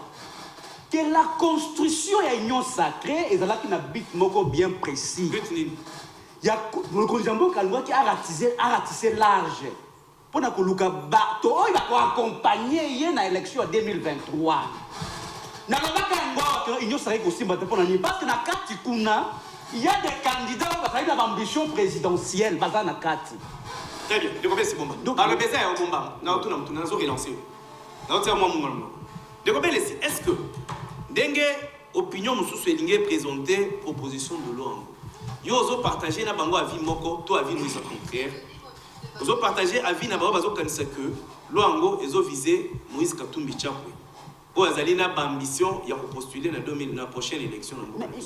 Que la construction de l'union sacrée est un but bien précis. Il y a le Konjambo qui a ratissé large. Pour que le bateau va accompagner l'élection en 2023. L'union sacrée aussi parce que il y a des candidats qui ont l'ambition présidentielle. Très bien, c'est bon. Donc, le baiser est au combat. Nous avons relancé. Est-ce que Dengue opinion mususu elinge présenter proposition de loi yo ozo partager na bango avis moko to avis nous contraire ozo partager avis na bango bazo kanisa que loi ngo ezo viser Moïse Katumbi Chapwe o azali na ambition ya ko postuler na prochaine élection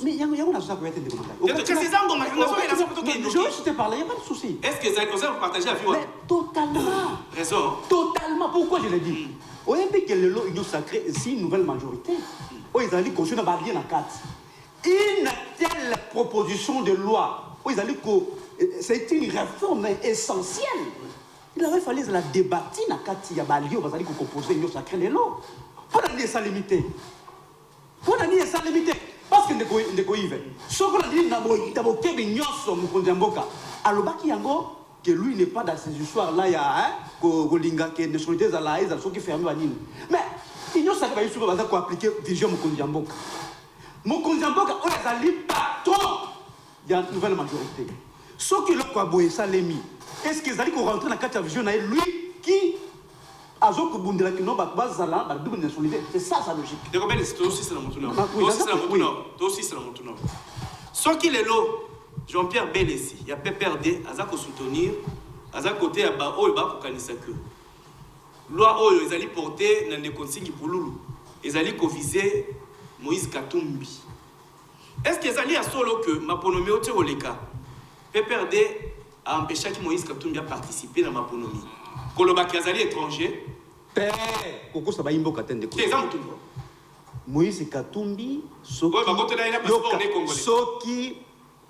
mais yango na ça ko yete de que ces angles je te parle, il y a pas de souci. Est-ce que ça vous partager avis totalement raison totalement pourquoi je le dis Oyembi que le lot union sacrée c'est une nouvelle majorité. Ils allaient construire une telle proposition de loi, c'est une réforme essentielle. Il avait fallu la débattre dans Kati Yabalio, parce qu'il faut composer une sacrée de l'eau. Pour la dire ça limité. Pour la dire ça limité. Parce que ne coïve. Ce qu'on a dit, d'abord, Kebinyoso, Mukondjamboka. Alors, Bakiyango, que lui n'est pas dans ces histoires-là, il y a Golinga, qui est nationalité, il y a ceux qui ferment la ligne. Mais, il y a ça qui va appliquer vision Mukondjamboka. Mukondjamboka, on est patron. Il y a une nouvelle majorité. Ceux qui l'ont quoi, ça l'est mis. Est-ce qu'ils allaient rentrer dans la carte vision, lui qui a c'est ça sa logique. C'est aussi ça la ce qui est là, Jean-Pierre Bélessi, il y a PPRD, à soutenir, à côté, à Baoba, pour que loi Oyo, ils allaient porter dans des consignes pour Loulou. Ils allaient viser Moïse Katumbi. Est-ce qu'ils allaient à solo que ma ponomé au Téroleka, PPRD, a empêché que Moïse Katumbi a participé dans ma bonhomie. Koloba Kazali étranger. Père, Koko Sabaimbo Katende. Moïse Katumbi, Soki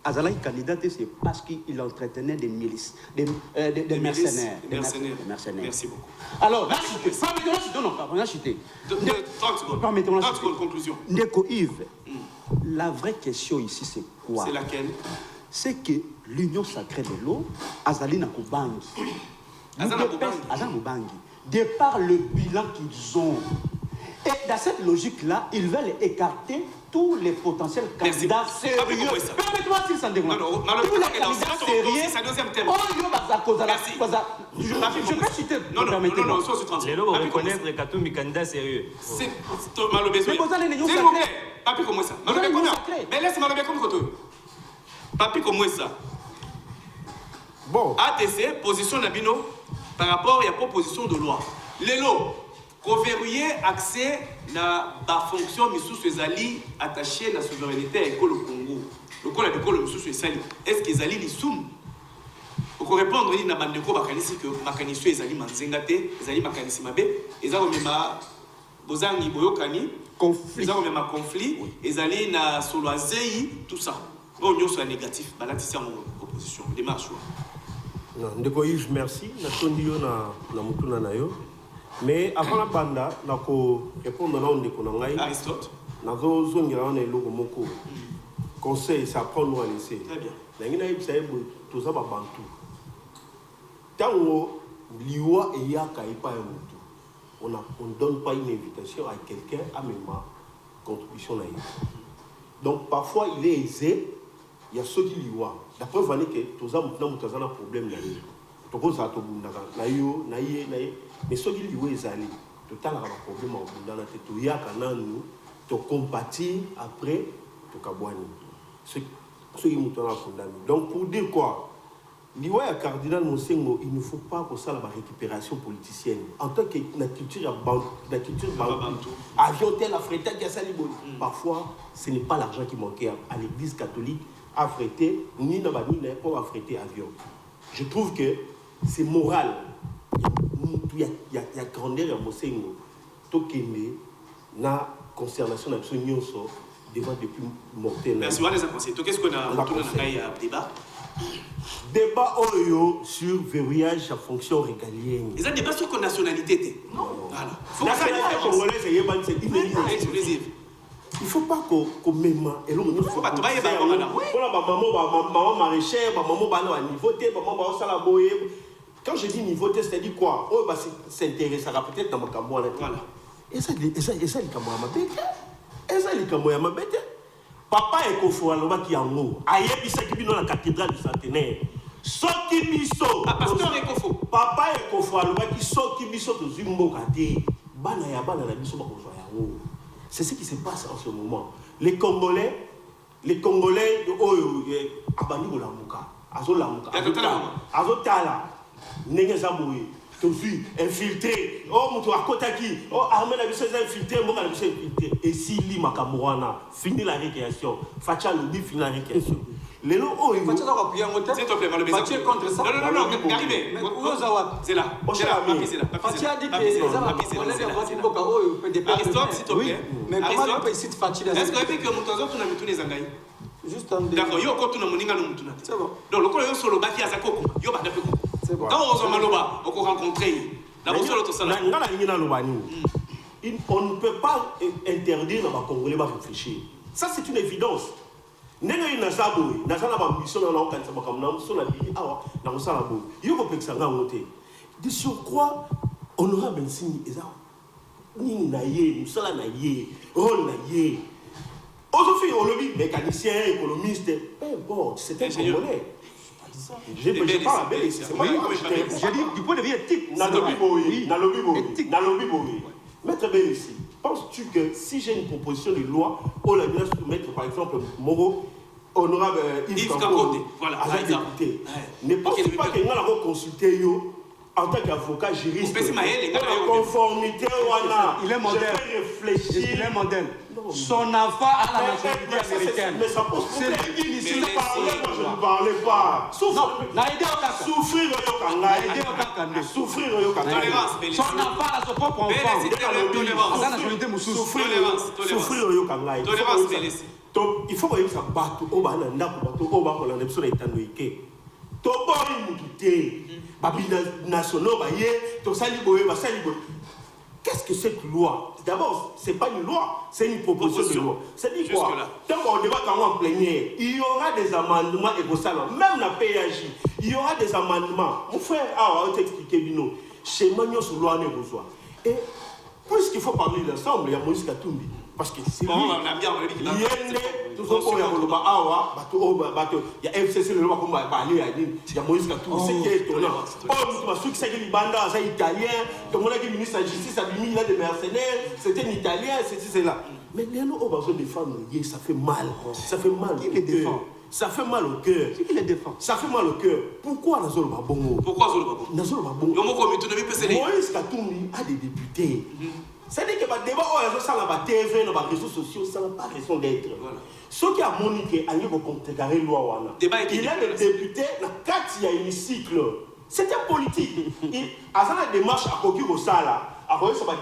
Azalaki candidat, c'est parce qu'il entretenait des milices, des mercenaires. Des mercenaires. Merci beaucoup. Alors, permettez-moi de citer. 30 secondes. Permettez-moi de 30 secondes, conclusion. Ndeko Yves, la vraie question ici, c'est quoi? C'est laquelle? C'est que l'union sacrée de l'eau, Azali Nakubangi. Azali de par le bilan qu'ils ont. Et dans cette logique-là, ils veulent écarter tous les potentiels candidats sérieux. Permettez-moi s'il s'en déroule. Non, tous les candidats sérieux. C'est un deuxième thème. Merci. Je peux citer. Non, les lots reconnaître Katumbi candidat sérieux. C'est Malobé. Mais vous allez s'il vous plaît. Papi comme ça. Mais laisse Malobé comme côté. Papi comme ça. Bon. ATC, position Nabino par rapport à la proposition de loi. Les lots. Qu'on verrouiller accès à la fonction Missous Ezali attachée à la souveraineté à l'école au Congo. Le Congo a l'école Missous Ezali. Est-ce qu'ils allaient les soum? Pour répondre, il y a un bandeko bakanisi que Makanisu Ezali Manzengate, Ezali Makanisi Mabe, Ezali Mema Bozangi Boyokani, Ezali Mema conflit, Ezali na Soloazei, tout ça. On y soit négatif, balatisi en opposition. Démarche. Non, ndeko Yves, merci. Na tondio na mutuna na yo. Mais avant la banda, je vais répondre à Aristote. Je vais vous conseil, c'est apprendre à laisser. Très bien. Tout ça, bantu. Tant que l'IWA et Yaka n'est pas un moutou, on ne donne pas une invitation à quelqu'un à même contribution. Donc parfois, il est aisé, il y a ceux qui l'IWA. D'après vous, que tout ça, maintenant, vous avez un problème. Mais ceux qui lui ont allé, tout à l'heure, un problème dans la tête, il y a un compatir après, tout cabouani. Ceux qui m'ont condamné. Donc, pour dire quoi, l'Iwa et cardinal Monsengo, il ne faut pas que ça la récupération politicienne. En tant que la culture bantou, avion tel, affrété, parfois, ce n'est pas l'argent qui manquait à l'église catholique, affrété, ni dans la pas affrété avion. Je trouve que c'est moral. Il y a grandeur à Monsengo. Tokende, na consternation absolument devant depuis mortel. Merci, on a pensé. Qu'est-ce qu'on a un débat? Débat sur verrouillage à fonction régalienne. Ils ont un débat sur la nationalité. Non. Voilà. Il ne faut pas qu'on m'aime. Il ne faut pas maman maraîchère, maman niveau T, maman salaboye. Quand je dis niveau T, c'est-à-dire quoi? Oh, s'intéressera peut-être dans ma camoine. Voilà. Et ça, les camoines ma bête. Et ça, les camoines ma bête. Papa est Kofo Aloba qui en haut. Aïe, il s'est dans la cathédrale du centenaire. Soki biso. Pasteur est Kofo. Papa est Kofo Aloba qui soki biso de Zumbo Kate. Bana ya bana la biso ba Kofo yango. C'est ce qui se passe en ce moment. Les Congolais, abandi ko lamuka. Azo lamuka. Azo tala. Nenge zamoui. Tofi infiltré. Oh mutu akotaki. Oh armée la biso infiltré, mo la biso infiltré. Et si li makamwana, fini la récréation. Facha lobi fini la récréation. Les lots s'il te plaît, Malobé. Facha contre ça. Non, arrivez. C'est là. Facha dit que les Aristote, s'il te plaît. Mais comment on peut essayer de Facha? Est-ce que vous avez que nous les Zangaï? Juste un d'accord, yo ko tuna moninga no mutuna. C'est bon. Donc le ko yo solo baki azakoko, yo ba dape ko. C'est bon. Quand on maloba, on rencontrer. La bosse l'autre sala. Ngala ngina no bani. On ne peut pas interdire aux Congolais de réfléchir. Ça c'est une évidence. Nenga ina saboy, na sana ba mission na okanisa bakamna muso na bili awa na musala bo. Yo ko peksa nga ngote. De surcroît, honorable Nsini eza ni na ye, musala na ye, rôle na ye. Aujourd'hui, on le dit, mécanicien, économiste, bon, c'est un Congolais. Je parle avec c'est moi. Je dis du point de vue éthique, Maître Bélissi, penses-tu que si j'ai une proposition de loi, on la doit soumettre par exemple Moro, honorable Yves Kampote, voilà, à député. Ne pense pas que nous allons consulter en tant qu'avocat juriste. En conformité, il est modèle. Je réfléchir. Il est modèle. Non, son enfant a la nationalité américaine. Mais ça pose problème. C'est lui qui ici Moi, je ne parlais pas. Souffrir au Kanga. Son enfant a son propre enfant. Souffrir au Kanga. Il faut que ça batte au Bananda pour au Bananda de son état de Ike. Tobo immunité. Babina nationaux, to saliboé, saliboé. Qu'est-ce que cette loi? D'abord, ce n'est pas une loi, c'est une proposition de loi. C'est-à-dire quoi? Tant qu'on débat en plénière, il y aura des amendements et même la PAJ, il y aura des amendements. Mon frère, on va t'expliquer, Bino. Chez Magnon, sur loi, et puisqu'il faut parler d'ensemble, il y a Moïse Katumbi. Parce que c'est lui. Il y a FCC, le loi, il y a Moïse Katumbi. C'est qui est étonnant. Oh, c'est que Banda, c'est italien. Tout le monde a dit ministre de la Justice, il a des mercenaires. C'était un italien, c'est là. Mais les gens ont besoin de défendre, ça fait mal. Ça fait mal. Qui les défend? Ça fait mal au cœur. Qui les défend? Ça fait mal au cœur. Pourquoi Nazolo Babongo? Pourquoi Nazolo Babongo? Moïse Katumbi a des députés. C'est-à-dire que le débat, ça n'a TV, dans les réseaux sociaux, ça n'a pas raison d'être. Ce qui a moniqué, il a des députés, il y a un hémicycle. C'est un politique. Il a une démarche à Koki Rosala. Après, ça va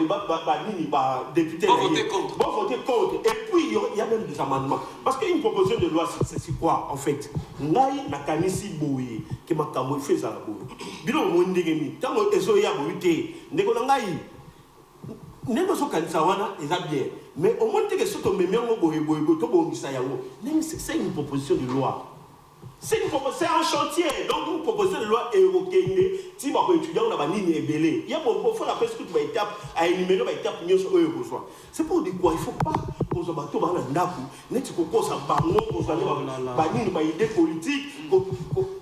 député. Bon, voter contre. Bon, voter contre. Et puis, il y a même des amendements. Parce qu'une proposition de loi, c'est quoi, en fait? Ngai na kanisi boye, que ma kamo fait ça la boye. Bilo mo ndengeni, tango ezo ya boyute, ndeko ngai. Négociation Kansawana est bien. Mais au moins, c'est une proposition de loi. C'est un chantier. Donc, une proposition de loi évoquée. Si vous êtes étudiant, on a une ébélé. Il y a la presque toute étape à énumérer une étape. C'est pour dire quoi? Il ne faut pas qu'on se batte dans la nappe. Il faut qu'on se batte dans idée politique.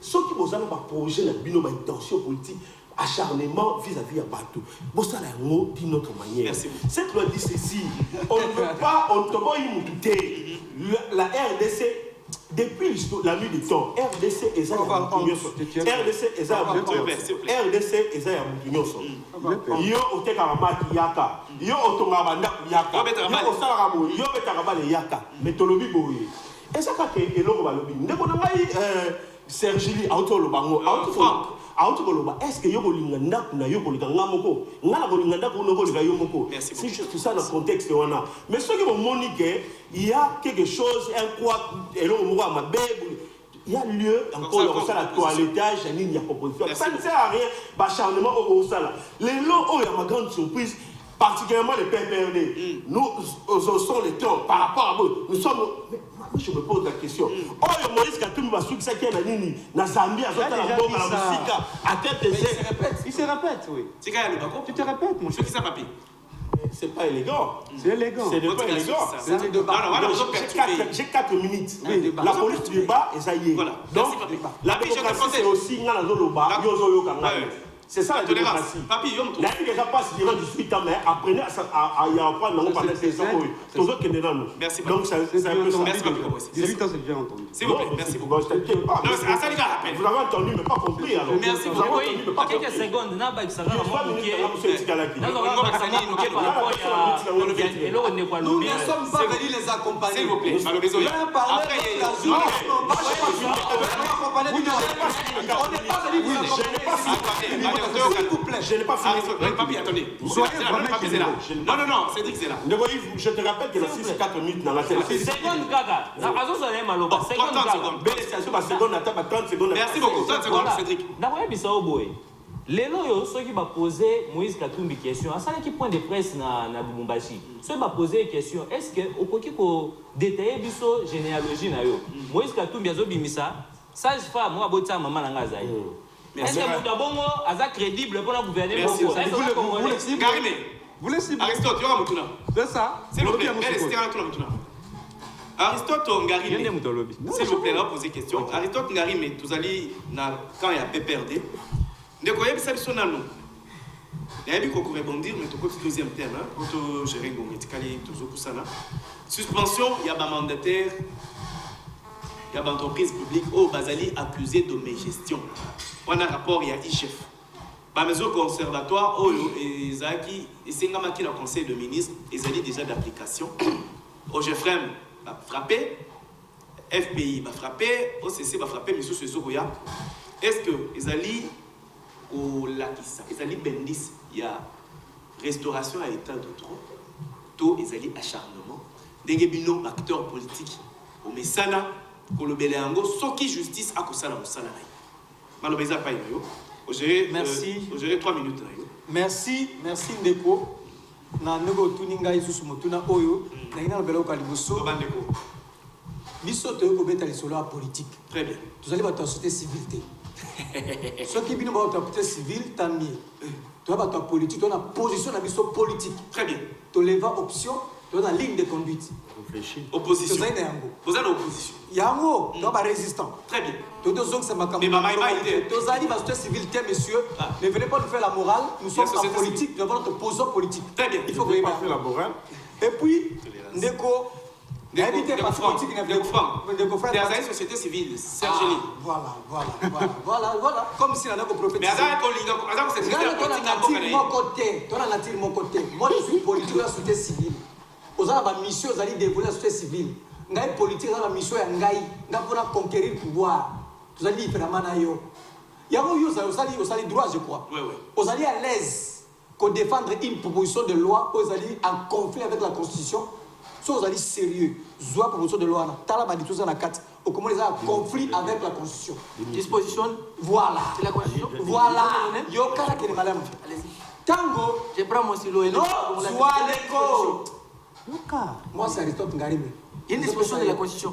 Ceux qui ont un projet, une intention politique. Acharnement vis-à-vis de Batou. Bon, ça, d'une autre manière. Merci. Cette loi dit ceci. On ne peut pas, on ne peut pas y douter. La RDC, depuis la nuit du temps, RDC est à RDC est à RDC est à Yo Otekarama Yaka. Yo Otomabanda Yaka. Yo Osaramo. Yo Betarabale Yaka. Metolobi Boye. Et ça, quand il est là, Sergili, Autolobango, Autofranc. Est-ce que c'est juste ça dans le contexte qu'on a. Mais ceux qui vont moniquer, il y a quelque chose, un quoi, et là, il y a lieu encore dans la toilettage, il y a proposition. Ça ne sert à rien, l'acharnement au Sala. Les lots, il y a ma grande surprise, particulièrement les PPRD. Nous osons les temps par rapport à vous. Nous sommes. Je me pose la question. Oh, Moïse Katumbi va succéder à Nini, na Zambie, à Zota, à tête il se répète, oui. Tu te répètes, mon cher. C'est pas élégant. C'est élégant. C'est pas élégant. J'ai 4 minutes. La police du débat, et ça y est. Donc, la démocratie, c'est aussi c'est ça la démocratie. La vie déjà passe durant 18 ans, mais apprenez à y apprendre pendant 16 ans. Merci beaucoup. Donc, c'est un peu ça. Merci beaucoup. 18 ans, c'est déjà entendu. S'il vous plaît, merci beaucoup. Vous avez entendu, mais pas compris alors. Merci beaucoup. Quelques secondes, n'a pas que ça va nous ne sommes pas venus les accompagner. S'il vous plaît, après, s'il vous plaît, je n'ai pas fini. Papi, attendez. Soyez là. Non, Cédric, c'est là. Je te rappelle que la 6-4 minutes dans la télé. Seconde, Gaga. Merci beaucoup. 30 secondes, Cédric. Lelo ceux qui va poser Moïse Katumbi question, ça qui point de presse na Lubumbashi. Ceux qui va poser question, est-ce que au koki ko détailler biso généalogie na yo. Moïse Katumbi azo bimisa, sage femme moi bota maman na ngazai. Est-ce que muta bongo aza crédible pour gouverner Congo? Vous laissez Aristote, tu as Mutuna. C'est ça. S'il vous plaît, Aristote Ngari, s'il vous plaît, là poser question. Aristote Ngari, mais tous allez quand il y a PPRD. Ne croyez pas que ça nous. Il y a beaucoup rebondir, mais tout le deuxième terme, pour gérer suspension, il y a un mandataire, il y a une entreprise publique au Basali accusé de mégestion. On a un rapport, il y a e-chef. Par mesure conservatoire, Oyo et Zaki, et Sengamaki, le conseil de ministre, ils ont déjà d'application. OGFREM va frapper, FPI va frapper, OCC va frapper, mais sur ce Zogoya, est-ce que les alliés ou les alliés bendis, il y a restauration à l'état de droit, tout les alliés acharnement, des acteurs politiques, au Messana, Kolobele Ango, Soki justice à Kosala Moussala. Malobeza Païnayo, merci. J'ai 3 minutes. Merci Ndeko. Na nego tuninga isusu motuna oyo na ina lobela ko liboso biso to ko beta lisolo a politique. Très bien. Vous allez votre société civile. Ce qui bino ba société civile tamie. Tu vas ta politique, tu as une position na biso politique. Très bien. Tu leva option, tu as une ligne de conduite. Réfléchis. Opposition. Tu as une Vous avez l'opposition. Yango, tu as résistant. Très bien. Tu as zone c'est ma Mais maman été. Tu as dit la société civile, monsieur, ne venez pas nous faire la morale, nous sommes en politique, nous avons notre position politique. Très bien. Il faut que vous faire la morale. Et puis, Ndeko, Ndeko politique, Ndeko la société civile, Serge Lee. Voilà. Comme si on a prophétisé. Mais Azar c'est mon côté. Moi, je suis politique de la société civile. Vous avez ma mission, vous allez développer la société civile. Ngai politique, vous avez la mission, vous allez conquérir le pouvoir. Vous allez faire la manayo. Vous allez droit, je crois. Vous allez à l'aise pour défendre une proposition de loi, vous allez en conflit avec la Constitution. Si vous allez sérieux, vous avez une proposition de loi, au comment ils ont un conflit avec la Constitution. Disposition. Voilà. C'est la Constitution. Voilà. Yokara qui est malade. Tango. Je prends mon stylo et non, Swaleko. Moi, c'est Aristote Ngarime. Il y a une disposition de la Constitution.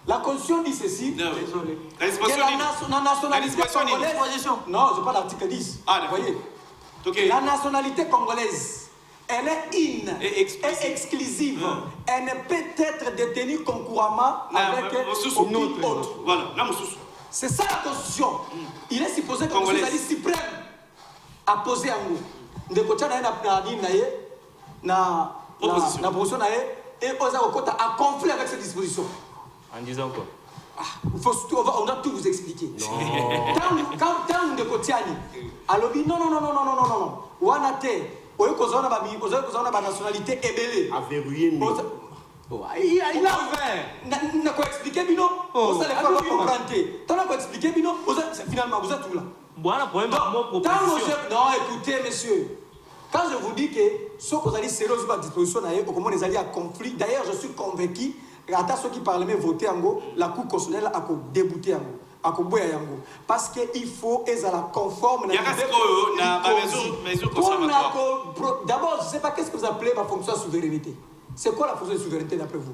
La Constitution dit ceci. Désolé. La nationalité congolaise. Non, je parle de l'article 10. Ah, vous voyez. La nationalité congolaise. Elle est exclusive. Elle ne peut être détenue concurremment avec aucune autre. Voilà. C'est ça la Constitution. Il est supposé que le Conseil suprême a posé un mot. De côté na proposition et a conflit avec cette disposition. En disant quoi? On doit tout vous expliquer. Quand on de côté alors non. Wanate. Vous avez une nationalité ébélée. À verrouiller. Il a quoi expliquer, Bino? Vous allez pas comprendre. Tu as quoi expliquer, Bino? Finalement, vous êtes tout là. Non, écoutez, monsieur. Quand je vous dis que ceux qui allez sérieux sur la disposition, comment les alliés à conflit, d'ailleurs, je suis convaincu que ceux qui parlent même voter en go, la Cour constitutionnelle a débouté en go. Parce qu'il faut être conforme. D'abord, je ne sais pas qu'est-ce que vous appelez ma fonction de souveraineté. C'est quoi la fonction de souveraineté d'après vous?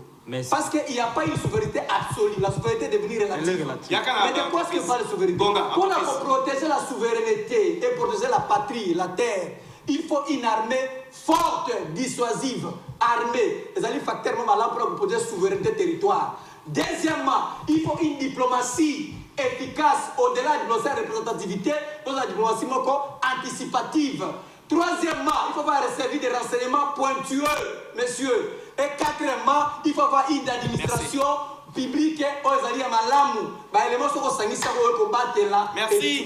Parce qu'il n'y a pas une souveraineté absolue. La souveraineté est devenue relative. Mais de quoi est-ce qu'on parle de souveraineté? Pour protéger la souveraineté et protéger la patrie, la terre, il faut une armée forte, dissuasive, armée. Les alliés facteurs pour protéger la souveraineté territoire. Deuxièmement, il faut une diplomatie efficace au-delà de sa représentativité, dans la diplomatie anticipative. Troisièmement, il faut avoir servi des renseignements pointueux, messieurs. Et quatrièmement, il faut avoir une administration publique aux alliés à Malamu. Merci,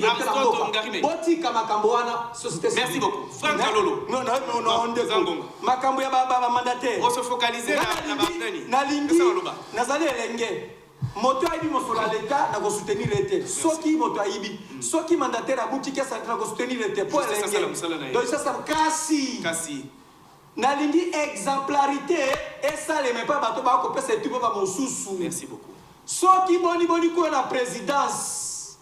merci beaucoup. Franck Kalolo. Non, Makambuya mandataire. On se focalise Nazali Elenge. Moto aibi mosola l'État na soutenir l'État. Soki moto aibi. Soki mandataire abuti qui sa na soutenir l'État. Pour Elenge. Donc ça kasi. Nalingi exemplarité et ça les même pas bato ba ko pesa tu ba mosusu. Merci beaucoup. Soki boni ko na présidence.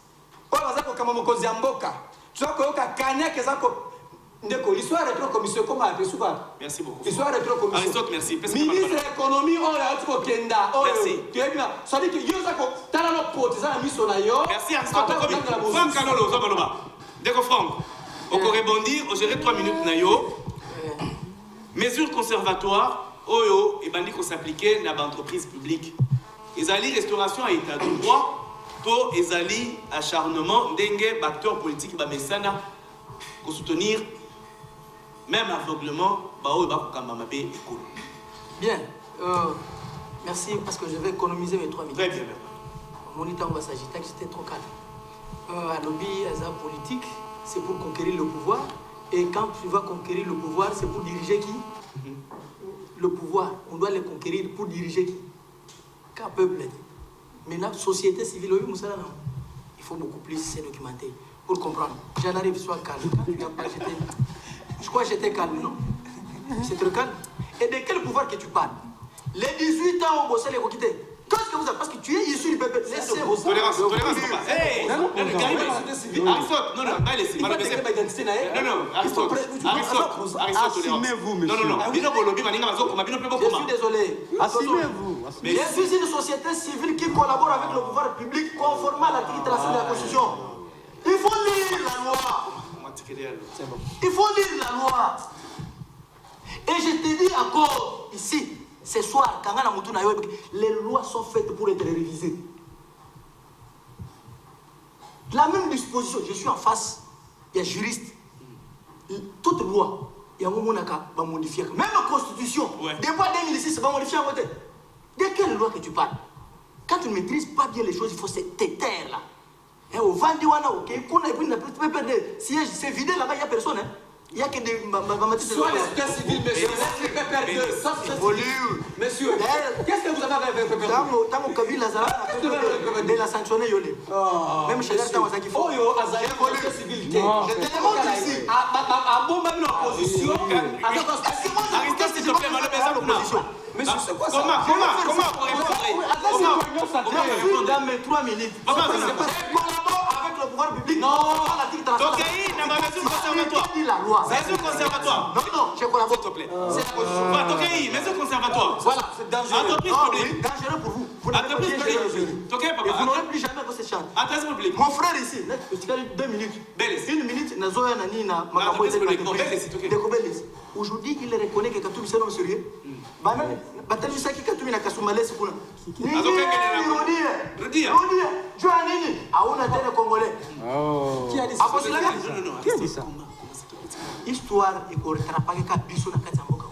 Kwa bazako kama mokozi ya mboka. Tu vas ko kanya kezako. L'histoire est trop commission comment appelle souvent. Merci beaucoup. L'histoire est trop commission. Aristote, merci. Ministre de l'économie, on a tout Kenda. Merci. Tu es bien. Ça dit que Yosako, tu as la pote, ça a mis son ailleurs. Merci Aristote. Franck Kalolo, Zobaloba. Dès que Franck, on peut rebondir, on gère 3 minutes nayo. Mesures conservatoires, Oyo, et bandi qu'on s'appliquait dans l'entreprise publique. Les alliés restauration à état de droit, to les alliés acharnement, dengue, acteurs politiques, bamesana, pour soutenir. Même aveuglement, bien, merci parce que je vais économiser mes 3 minutes. Très bien. Mon temps va s'agiter, j'étais trop calme. À lobby, politique, c'est pour conquérir le pouvoir. Et quand tu vas conquérir le pouvoir, c'est pour diriger qui? le pouvoir, on doit les conquérir pour diriger qui? Qu'un peuple. Maintenant, société civile, il faut beaucoup plus se documenter pour comprendre. J'en arrive, sois calme. Je crois que j'étais calme, non? C'est trop calme. Et de quel pouvoir que tu parles? Les 18 ans au Bossé, les Rokité. Qu'est-ce que vous avez? Parce que tu es issu du peuple. Laissez-vous. Tolérance, papa. Hey, non, Aristote, non, allez-y, non, Aristote, assumez-vous, monsieur. Je suis désolé. Assumez-vous. Je suis une société civile qui collabore avec le pouvoir public conformément à l'article 36 de la Constitution. Il faut lire la loi. Il faut lire la loi. Et je te dis encore, ici, ce soir, les lois sont faites pour être révisées. La même disposition, je suis en face, il y a juriste. Toute loi, il y a un moment qui va modifier. Même la constitution, depuis 2006, va modifier à côté. De quelle loi que tu parles? Quand tu ne maîtrises pas bien les choses, il faut se taire là. Au Vandiwana, c'est vidé là-bas, il n'y a personne. Il n'y a que des... Soit les sociétés civiles, monsieur. Monsieur, qu'est-ce que vous avez avec le PPR? Dans mon cabine, il a sanctionné Yolé. Même chez l'État, on a dit faut. Je te demande ici. À bon, même l'opposition. Aristote, s'il te plaît, l'opposition. Monsieur, c'est quoi ça? Comment dans mes 3 minutes. Avec le pouvoir public. Non. Tokéi, n'a pas mesure conservatoire. Mesure conservatoire. Non, je collabore. S'il te plaît. C'est la constitution. Tokéi, mesure conservatoire. Voilà, c'est dangereux. Entreprise publique. Dangereux pour vous. Entreprise publique. Tokéi, papa. Vous n'aurez plus jamais cette chance. Entreprise publique. Mon frère ici, 2 minutes. 1 minute, Nazoya Nanina, Makambo et aujourd'hui, il reconnaît que Katoumi c'est un homme sérieux. Batali Saki Katoumi na Kasumale c'est pour nous. Joanini, Aouna Télé Congolais. Qui a dit ça? Qui a dit ça? Histoire et qu'on rattrape pas Bisso na Katsamboka.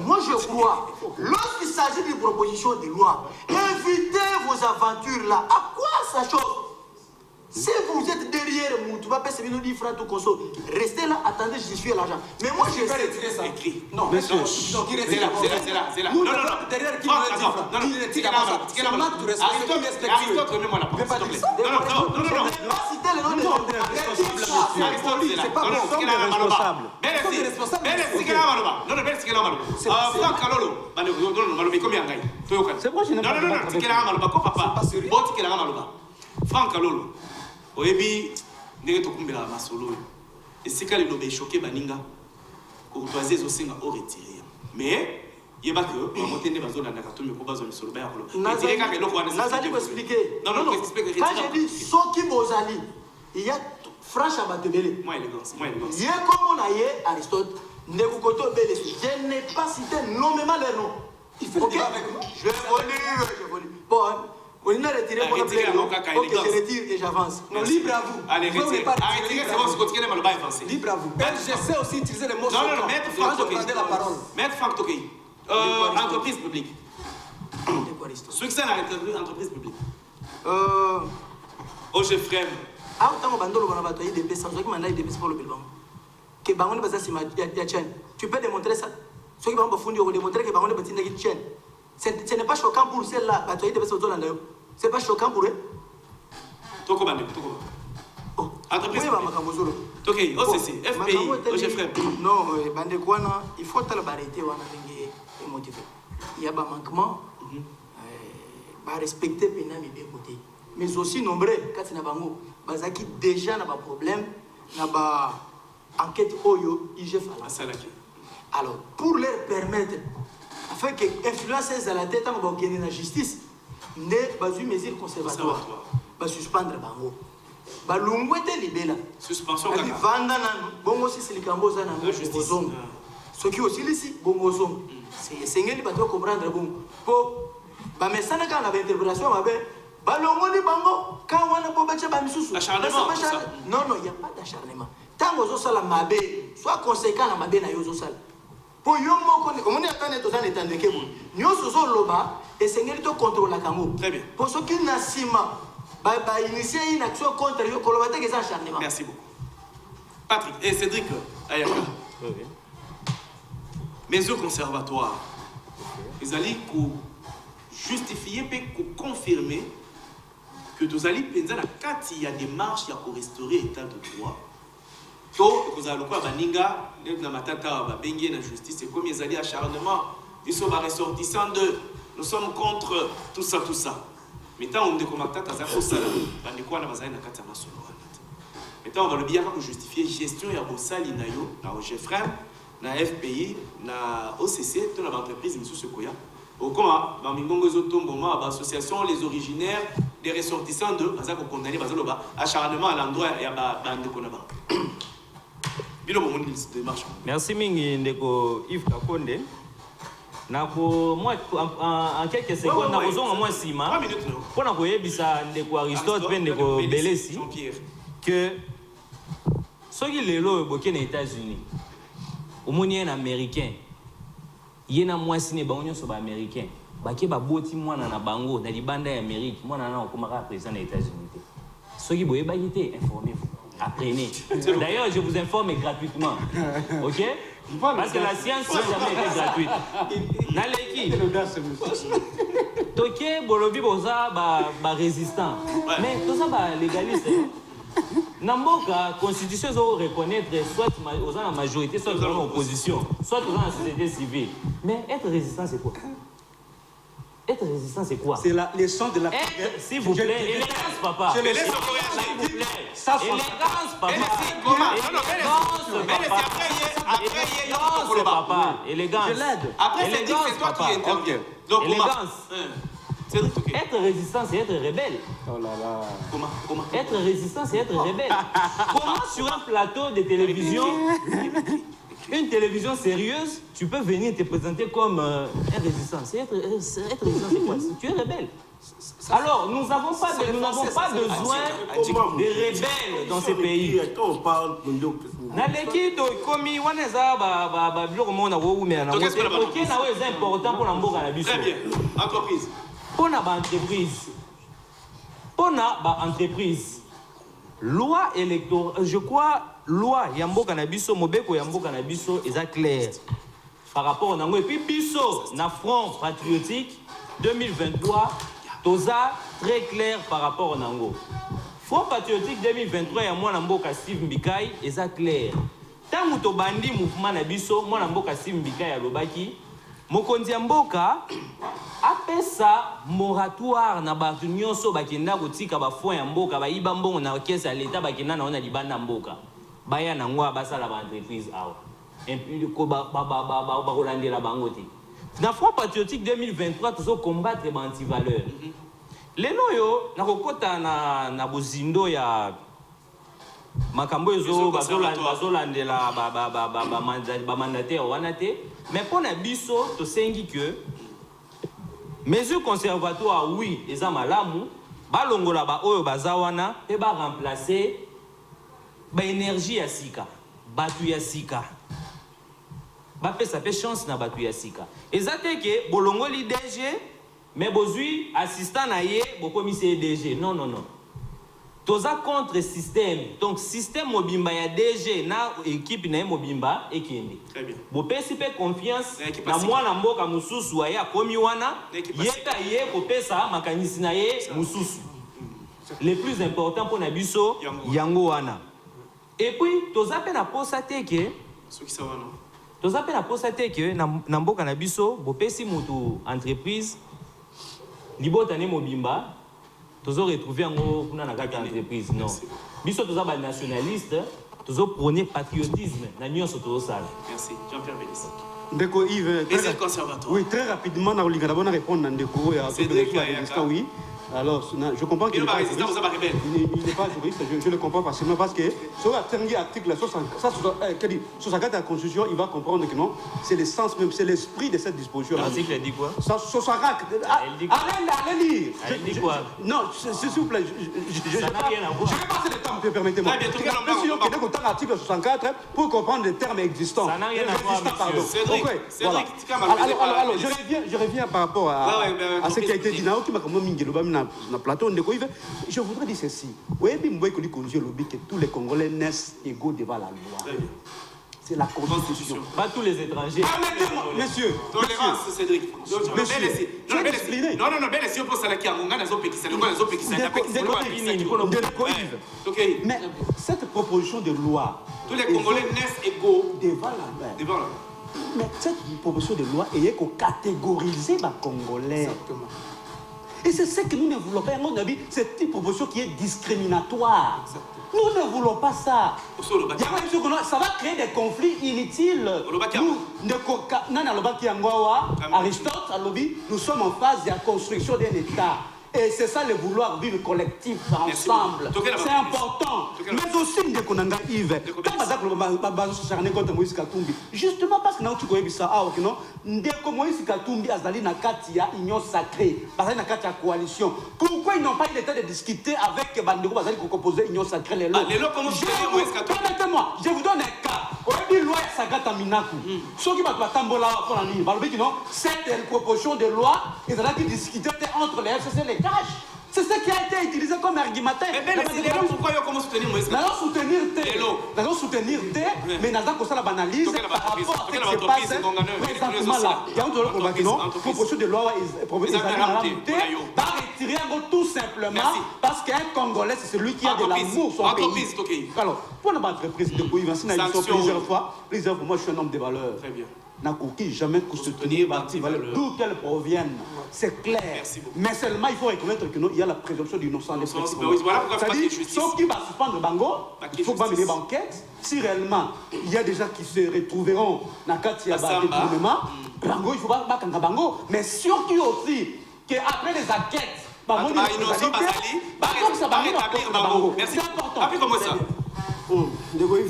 Moi je crois, lorsqu'il s'agit d'une proposition de loi, évitez vos aventures là. À quoi ça chauffe? Si vous êtes derrière Moutou, restez là, attendez, je suis à l'argent. Mais moi, je vais retirer ça. Écrit. Non, monsieur. C'est là. Non. Derrière qui me dit ça? Il retire ça. Aristote, remets-moi la parole, s'il te plaît. Non. Je ne vais pas citer le nom de l'homme. C'est pas bon. C'est Franck Kalolo. Oyebi ndenge tokumbela masolo esika le lobe choqué baninga courtoisie zosenga au retirer mais yeba que mamotende bazona na katumbe ko bazona solo ba yakolo retirer ka keloko wana nazali ko expliquer non explique quand j'ai dit soki bozali il y a franche abatebele moi élégance yé comme on a yé Aristote ndeko koto bele je n'ai pas cité nommément les noms il fait okay. Avec moi je volue bon on a retiré pour le plan. Ok, je retire et j'avance. Non, libre à vous. Allez, retirez. Arrêtez, c'est bon, ce que tu mal pas avancer. Libre à vous. Je sais aussi utiliser les mots. Non, maître Franck Tokéi. La parole. Maître Franck Tokéi. Entreprise publique. Succès à l'entreprise publique. Oh, je frère. Ah, tant que Bandolo va batailler des personnes, qui m'en a des personnes pour le bilan. Que Bangon est basé sur la chaîne. Tu peux démontrer ça? Ceux qui vont fonder, on démontrer que Bangon est basé sur la chaîne. Ce n'est pas choquant pour celle-là, batailler des personnes autour de c'est pas choquant pour eux. Toko Bande, Toko. Entreprise publique. Tokéi, OCC, FPI, oh, je frère. Non, Bande Kouana, il faut arrêter, on a motivé. Il y a un manquement, respecter Pénam et bien côté. Mais aussi nombreux, quand il y a bango, bazaki déjà n'a pas problème, n'a pas enquête oyo, IGF à la. Alors, pour leur permettre, afin que influencer à la tête, on va gagner la justice, ne pas une mesure conservatoire, va suspendre bango. Ba lungwete libela. Suspension kaka. Vanda na bongo sisi likambo za na bongo. Ce qui aussi ici bongo son. C'est sengeli ba to comprendre bongo. Po ba mesana kana ba interprétation ba be ba longo ni bango quand wana po ba ba misusu. Non, il y a pas d'acharnement. Tango zo sala mabe, soit conséquent na mabe na yo zo sala. Po yo moko ni omoni atane to za netande ke bo. Nyoso zo loba et sengeli to contrôle la kango. Très bien. Pour ce qui na sima initier une action contre le collaborateur qui est acharnement. Merci beaucoup. Patrick et Cédric Ayaka. Mesures conservatoires. Ils allaient justifier et confirmer que nous allons penser la carte, il y a des marches qui ont restauré l'état de droit. Que nous allons pas baninga, na matata ba bengue na justice, et comme ils allaient acharnement, ils sont ressortissants de, nous sommes contre tout ça. Mais tant on découvre matata, ça faut ça, on quoi na bazai na carte na solo. Maintenant, on va le bien justifier gestion et abosali na yo, na OGFREM, na FPI, na OCC, toute l'entreprise de M. Koya. Au comment, dans Mingongo Zotomboma, l'association Les Originaires des ressortissants de Bazako condamné Bazaloba, acharnement à l'endroit et à Bande Konaba. Merci Mingi Ndeko Yves Kakonde. Moi, en quelques secondes, nous avons moins 6 mois. Pour nous dire Ndeko Aristote et Ndeko Belesi que ceux qui sont là aux États-Unis, au monde américain, il y a moins signé bango sur américain. Baki ba boti mwana na bango na libanda ya Amérique, mwana na okomaka président des États-Unis. Ceux qui boye bagité, informez-vous, apprenez. D'ailleurs, je vous informe gratuitement. OK? Parce que la science n'a jamais été gratuite. Naleki. Toké bolobi boza ba résistant. Mais tout ça ba légaliste. Namboka constitution doit reconnaître soit aux en majorité, soit aux en opposition, soit aux en société civile. Mais être résistant, c'est quoi? Être résistant, c'est quoi? C'est la leçon de la s'il vous plaît, élégance, papa. S'il vous plaît. Élégance, papa. Élégance, papa. Élégance. Je l'aide. Après, c'est toi qui interviens. Élégance. Être résistant, c'est être rebelle. Oh là là. Comment? Être résistant, c'est être rebelle. Comment sur un plateau de télévision, une télévision sérieuse, tu peux venir te présenter comme un résistant? Être résistant, c'est quoi? Tu es rebelle. Alors, nous n'avons pas besoin de rebelles dans ces pays. Naleki to komi waneza ba biloko mona wo mais na wote OK na wo est important pour la mboka na biso. Très bien. Entreprise. Pour na ba entreprise. Loi électorale, je crois loi ya mboka na biso mobeko ya mboka na biso est clair par rapport nango et puis biso na Front Patriotique 2023 toza très clair par rapport nango. Front Patriotique 2023 ya mwana mboka Steve Mbikai est clair. Tangu to bandi mouvement na biso mwana mboka Steve Mbikai alobaki mokonzi ya mboka apesa moratoire na bato nyonso bakenda kotika ba fonds ya mboka bayiba mbongo na caisse ya l'État bakenda na ona libanda mboka baya na ngwa basala ba entreprise awa ko ba kolandela bango te. Na Front Patriotique 2023 tozo combattre ba anti-valeur. Lelo yo na kokota na bozindo ya makambo ezo bazolandela ba mandataire wana te, mais pour na biso to sengi que mesures conservatoires oui eza malamu balongola ba oyo bazawana pe ba remplacer ba énergie ya sika batu ya sika ba pesa pe chance na batu ya sika ezate ke bolongoli DG mais bozui assistant na ye bokomisi DG non toza contre système donc système mobimba ya DG na équipe na mobimba ekende très bien bopesi pe confiance na mwana mboka mususu aya komi wana yeta ye kopesa makanisi na ye mususu le plus important pour na biso yango wana et puis toza pe na posa teke toza pe na posa teke na mboka na biso bopesi mutu entreprise libota ne mobimba tozo retrouver en kuna na kaka entreprise non biso toza ba nationaliste tozo prôner patriotisme na nyonso tozo sala. Merci Jean-Pierre Belesi. Ndeko Yves oui très rapidement na olingana bona répondre na ndeko ya oui. Alors, je comprends qu'il n'est pas juriste. Il n'est pas juriste, je le comprends facilement parce que sur l'article 64 de la Constitution, il va comprendre que non, c'est l'essence même, c'est l'esprit de cette disposition. L'article dit quoi? Allez lire. Elle dit quoi? Non, s'il vous plaît, je vais passer le temps, permettez-moi. L'article 64 pour comprendre les termes existants. Ça n'a rien à voir, monsieur. Alors, je reviens par rapport à ce qui a été dit. Je voudrais dire ceci. Que tous les Congolais naissent égaux devant la loi. c'est la Constitution. Pas tous les étrangers. Permettez-moi, monsieur. Tolérance, Cédric. Monsieur, je vais expliquer. Non, belle, si on pense à la Kiamunga, nous avons péquissé. Mais cette proposition de loi. Tous les Congolais naissent égaux devant la main. Devant la main. Mais cette proposition de loi est qu'on catégorise les Congolais. Exactement. Et c'est ce que nous ne voulons pas. C'est une proposition qui est discriminatoire. Exactement. Nous ne voulons pas ça. Ça va créer des conflits inutiles. Aristote, nous sommes en phase de la construction d'un État. Et c'est ça le vouloir vivre collectif ensemble. C'est important. Mais aussi, Yves, justement parce que nous avons ça, Moïse Katumbi a une union sacrée, une coalition. Pourquoi ils n'ont pas eu le temps de discuter avec Bandeko pour composer une union sacrée? Permettez-moi, je vous donne un cas. Cette proposition de loi, ils ont discuté entre les FCC et les cash. C'est ce qui a été utilisé comme argumentaire. Mais pourquoi ils ont soutenir Moïse? Nous allons soutenir, mais nous allons analyse par rapport à ce qui se passe présentement là. Il y a une proposition de loi va retirer tout simplement parce qu'un Congolais, c'est celui qui a de l'amour son pays. Alors, pour notre entreprise de Kouiva, plusieurs fois, moi je suis un homme de valeur. Très bien. N'a jamais soutenir d'où qu'elles proviennent. C'est clair. Mais seulement il faut reconnaître qu'il y a la présomption d'innocence. C'est-à-dire, sauf qui va suspendre Bango, il faut pas mener banquette. Si réellement il y a des gens qui se retrouveront dans le cadre de détournement, Bango, il faut pas battre Bango. Mais surtout aussi qu'après les enquêtes, Bango, merci. Après comment ça?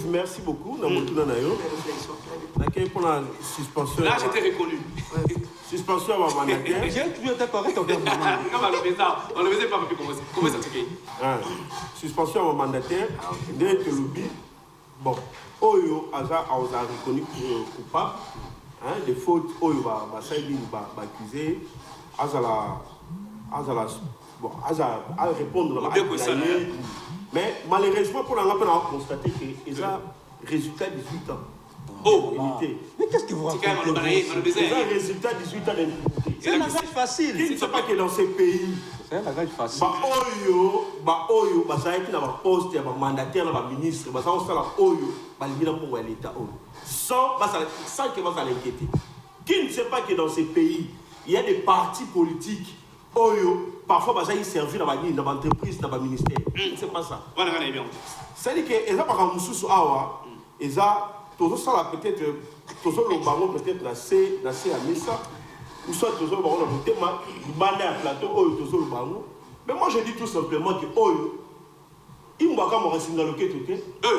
Merci beaucoup. Suspension. Là, j'étais reconnu. Suspension à ma mandataire. On le faisait pas, comment ça se fait? Suspension à ma mandataire. Bon, Oyo a reconnu coupable des fautes. Oyo va accuser. À répondre à mais malheureusement, pour l'instant, on a constaté qu'il y a résultat 18 ans. Oh, mais qu'est-ce que vous racontez? C'est un résultat 18 ans d'impunité. C'est un langage facile. Qui ne sait pas que dans ces pays, c'est un langage facile. Oyo, ça a été un poste, un mandataire, un ministre, ça a Oyo, pour l'État. Sans que ça l'inquiéter. Qui ne sait pas que dans ces pays, il y a des partis politiques, Oyo, parfois, ils servent dans l'entreprise, dans le ministère. C'est pas ça. C'est-à-dire que, ils ont pas comme sous awa, ils ont tout ça peut-être, tout ça le baron peut-être nassé à Missa, ou soit tout ça le baron le thème, du bandé à plateau, tout ça le baron. Mais moi je dis tout simplement que Oyo, il m'a quand même signé le quête.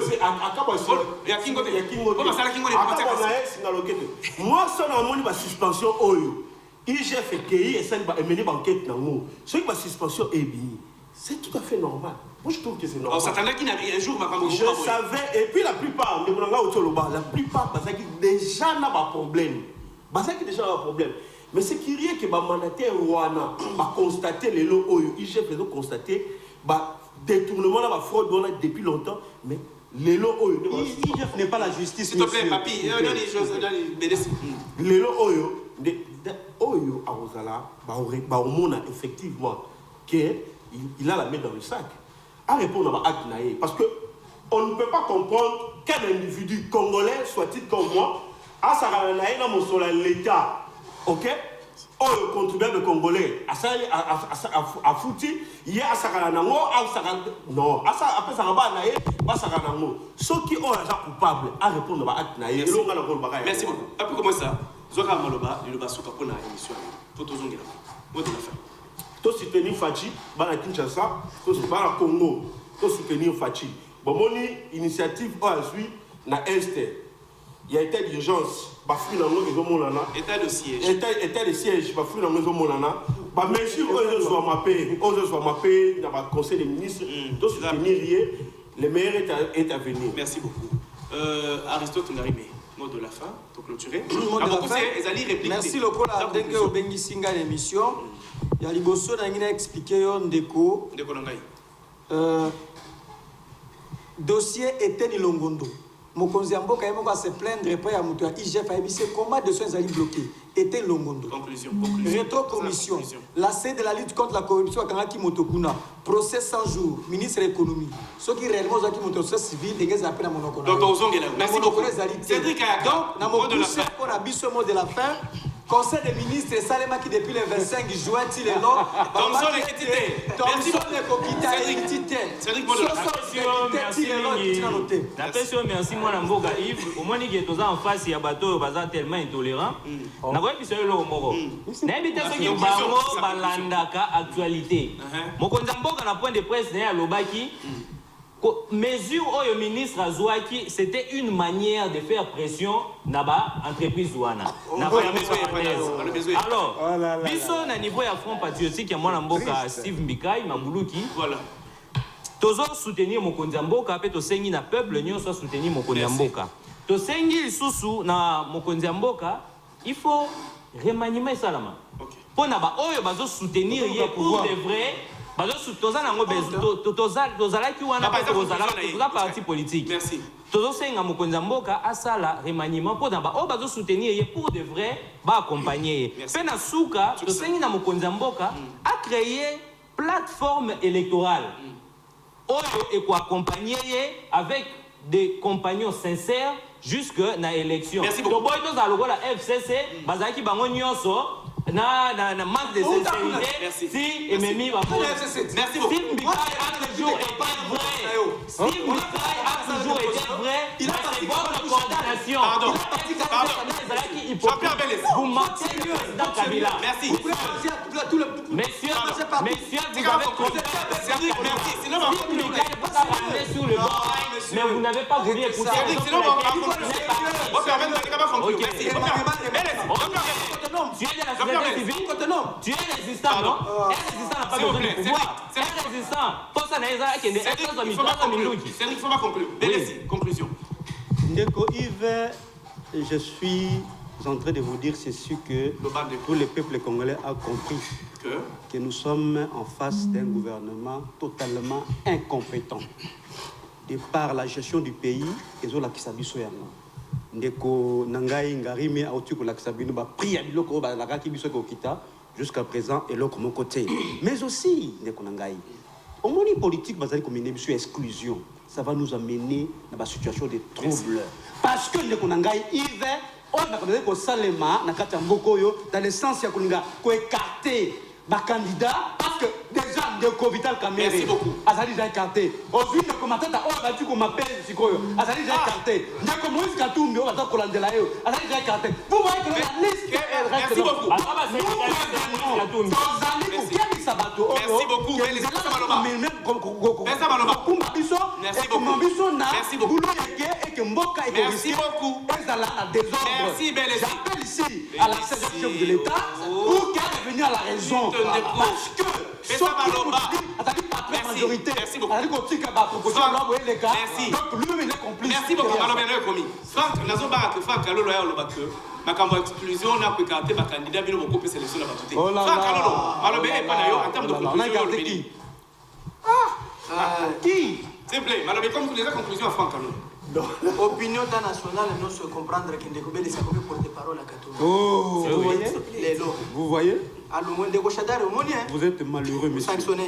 C'est à quoi il y a Kingo, moi seul en mon niveau suspension Oyo. IGF et ça va mener banquette dans nous. Ce qui va suspension est bien. C'est tout à fait normal. Moi je trouve que c'est normal. Un jour, je savais, et puis la plupart, la plupart, parce que déjà n'a pas de problème. Mais c'est curieux que le mandataire Rwanda va constater les lots Oyo. IGF a constaté détournement, la fraude depuis longtemps. Mais les lots Oyo. IGF n'est pas la justice. S'il te plaît, papy, les lots Oyo. Oyo Arozala, effectivement qu'il a la main dans le sac. À répondre à Akinaï. Parce qu'on ne peut pas comprendre qu'un individu congolais, soit-il comme moi, à Saranaï, dans l'État, ok? Oyo contribuable congolais, à Fouti, il y a à Saranango, non, après Sarabanaï, à Saranango. Ceux qui ont un coupable à répondre à Akinaï. Merci beaucoup. Après, comment ça? Zoka Maloba, il va se capoter dans l'émission. Faut tous engueuler. Moi, je vais faire. Tout soutenir Fachi, bana Kinshasa, tout soutenir Congo, tout soutenir Fachi. Bon, mon initiative aujourd'hui, na Est, il y a état d'urgence, bafou dans nos maisons monana. État de siège. État de siège, bafou dans nos maisons monana. Bah mesure aux soit mappé, dans le conseil des ministres, tout soutenir les meilleurs est à venir. Merci beaucoup. Aristote Ngarimé. Mot de la fin, pour clôturer. Merci Lokola Ndenge Obengi Singa l'émission. Il y a Liboso Nangina expliqué Ndeko. Ndeko Nangai. Dossier était Nilongondo. mokonzi ya mboka ye moko à se plaindre près ya moto ya IGF ayebisi comment de soins ezali bloqué était longondo. Conclusion. Rétro-commission. La C de la lutte contre la corruption akangaki moto kuna. Procès 100 jours. Ministre de l'économie. Ceux qui réellement ont moto société civile et qu'ils appellent à mon Donc, merci beaucoup. Cédric Ayaka. Donc, dans mon poussé pour la mot de la fin. Conseil des ministres Salema qui depuis le 25 juin il est là. Thomson est quitté. Thomson est quitté. Cédric Modo. Merci moi Mboga Yves. Au moins il est en face il y a bateau bazar tellement intolérant. Na quoi puis c'est le moro. Na habita ce qui bango balandaka actualité. Mokonza Mboga na point de presse na lobaki. Mesure au ministre Azouaki, c'était une manière de faire pression naba entreprise Ouana. Alors, biso na niveau ya Front Patriotique ya mwana mboka Steve Mbikai Mabuluki. Voilà. Tozo soutenir mokonzi mboka pe tosengi na peuple nyonso soutenir mokonzi mboka. Tosengi lisusu na mokonzi mboka, il faut remaniement salama. OK. Pona ba oyo bazo soutenir ye pour de vrai. Toza nango bezo tozala ki wana toza parti politique. Merci. Tozo senga mokonzi mboka asala remaniement pour ba o bazo soutenir ye pour de vrai ba accompagner. Pena suka tosengi na mokonzi mboka a créé plateforme électorale. Oyo et quoi accompagner avec des compagnons sincères jusque na élection. Merci beaucoup. Toboy toza lokola FCC bazaki bango nyonso na manque de sincérité. Si et Memi va pour. Merci beaucoup. Steve Mbikai a toujours été vrai. Steve Mbikai a toujours été vrai. Il a passé votre coordination. Pardon. Vous mentez le président Kabila. Merci. Messieurs, vous avez compris. Cédric, merci. Sinon, Steve Mbikai vous a ramené sur le banc, mais vous n'avez pas voulu écouter. Sinon, on va conclure. Merci. Tu es de la société civile, tu es résistant, non? Un résistant n'a pas besoin de pouvoir. Un résistant, pour ça, il faut pas conclure. Conclusion. Ndeko Yves, je suis en train de vous dire ceci que tout le peuple congolais a compris que nous sommes en face d'un gouvernement totalement incompétent. De par la gestion du pays, et la Kisabiso Yango. Ndeko Nangai Ngarimi a outu la Kisabino ba priya biloko ba la Kibiso Kokita jusqu'à présent et l'autre mon côté. Mais aussi Ndeko Nangai. Au monde politique bazali comme une exclusion. Ça va nous amener dans la situation de trouble. Parce que Ndeko Nangai Yves on a connaît que Salema na kati mbokoyo dans le sens ya kuninga ko écarter ba candidat parce que déjà Ndeko Vital Kamerhe. Merci beaucoup. Azali déjà écarté. Aujourd'hui le commentateur on a dit qu'on m'appelle sikoyo. Azali déjà écarté. Ndeko Moïse Katumbi on va kolandela yo. Azali déjà écarté. Vous voyez que la liste est Merci beaucoup. Merci beaucoup. Merci beaucoup. Merci beaucoup. Merci beaucoup. Merci Bélé. J'appelle ici à la chef de l'État pour qu'elle revienne à la raison. Parce que ce qui la majorité, merci beaucoup. Donc lui, il est complice. Merci beaucoup. Franck, Franck, makambo exclusion na ko écarter ba candidat bino beaucoup sélection na batuté. Franck Alolo, alors ben pas d'ailleurs en termes de conclusion qui qui s'il vous plaît, alors comme les conclusions à Franck Alolo. Opinion nationale nous se comprendre qu'il Ndeko Belé ça comme porte-parole à Katumbi. Oh, vous voyez? Vous voyez? Alors moi Ndeko Shadari au vous êtes malheureux monsieur. Sanctionné.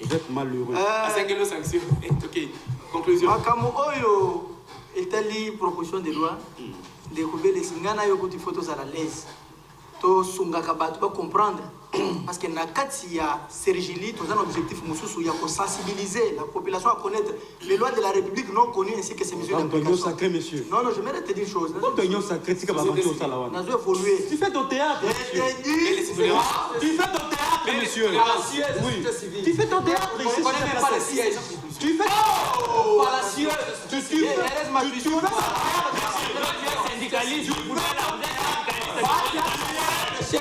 Vous êtes malheureux. Asengelo sanction. OK. Conclusion. Makamo oyo etali proposition de loi. Ndeko Belé singana yo kuti photos à la l'aise. To sungaka batu ba comprendre parce que na kati ya Sergili to un objectif mususu ya ko sensibiliser la population à connaître les lois de la République non connues ainsi que ses mesures d'application. Sacré monsieur. Non je mérite te dire une chose. L'opinion sacrée c'est que va mentir au salawan. Nazo évoluer. Tu fais ton théâtre. Tu fais ton théâtre monsieur. Oui. Tu fais ton théâtre ici. Je connais même pas les sièges. Tu fais pas la siège. Tu fais syndicaliste. Monsieur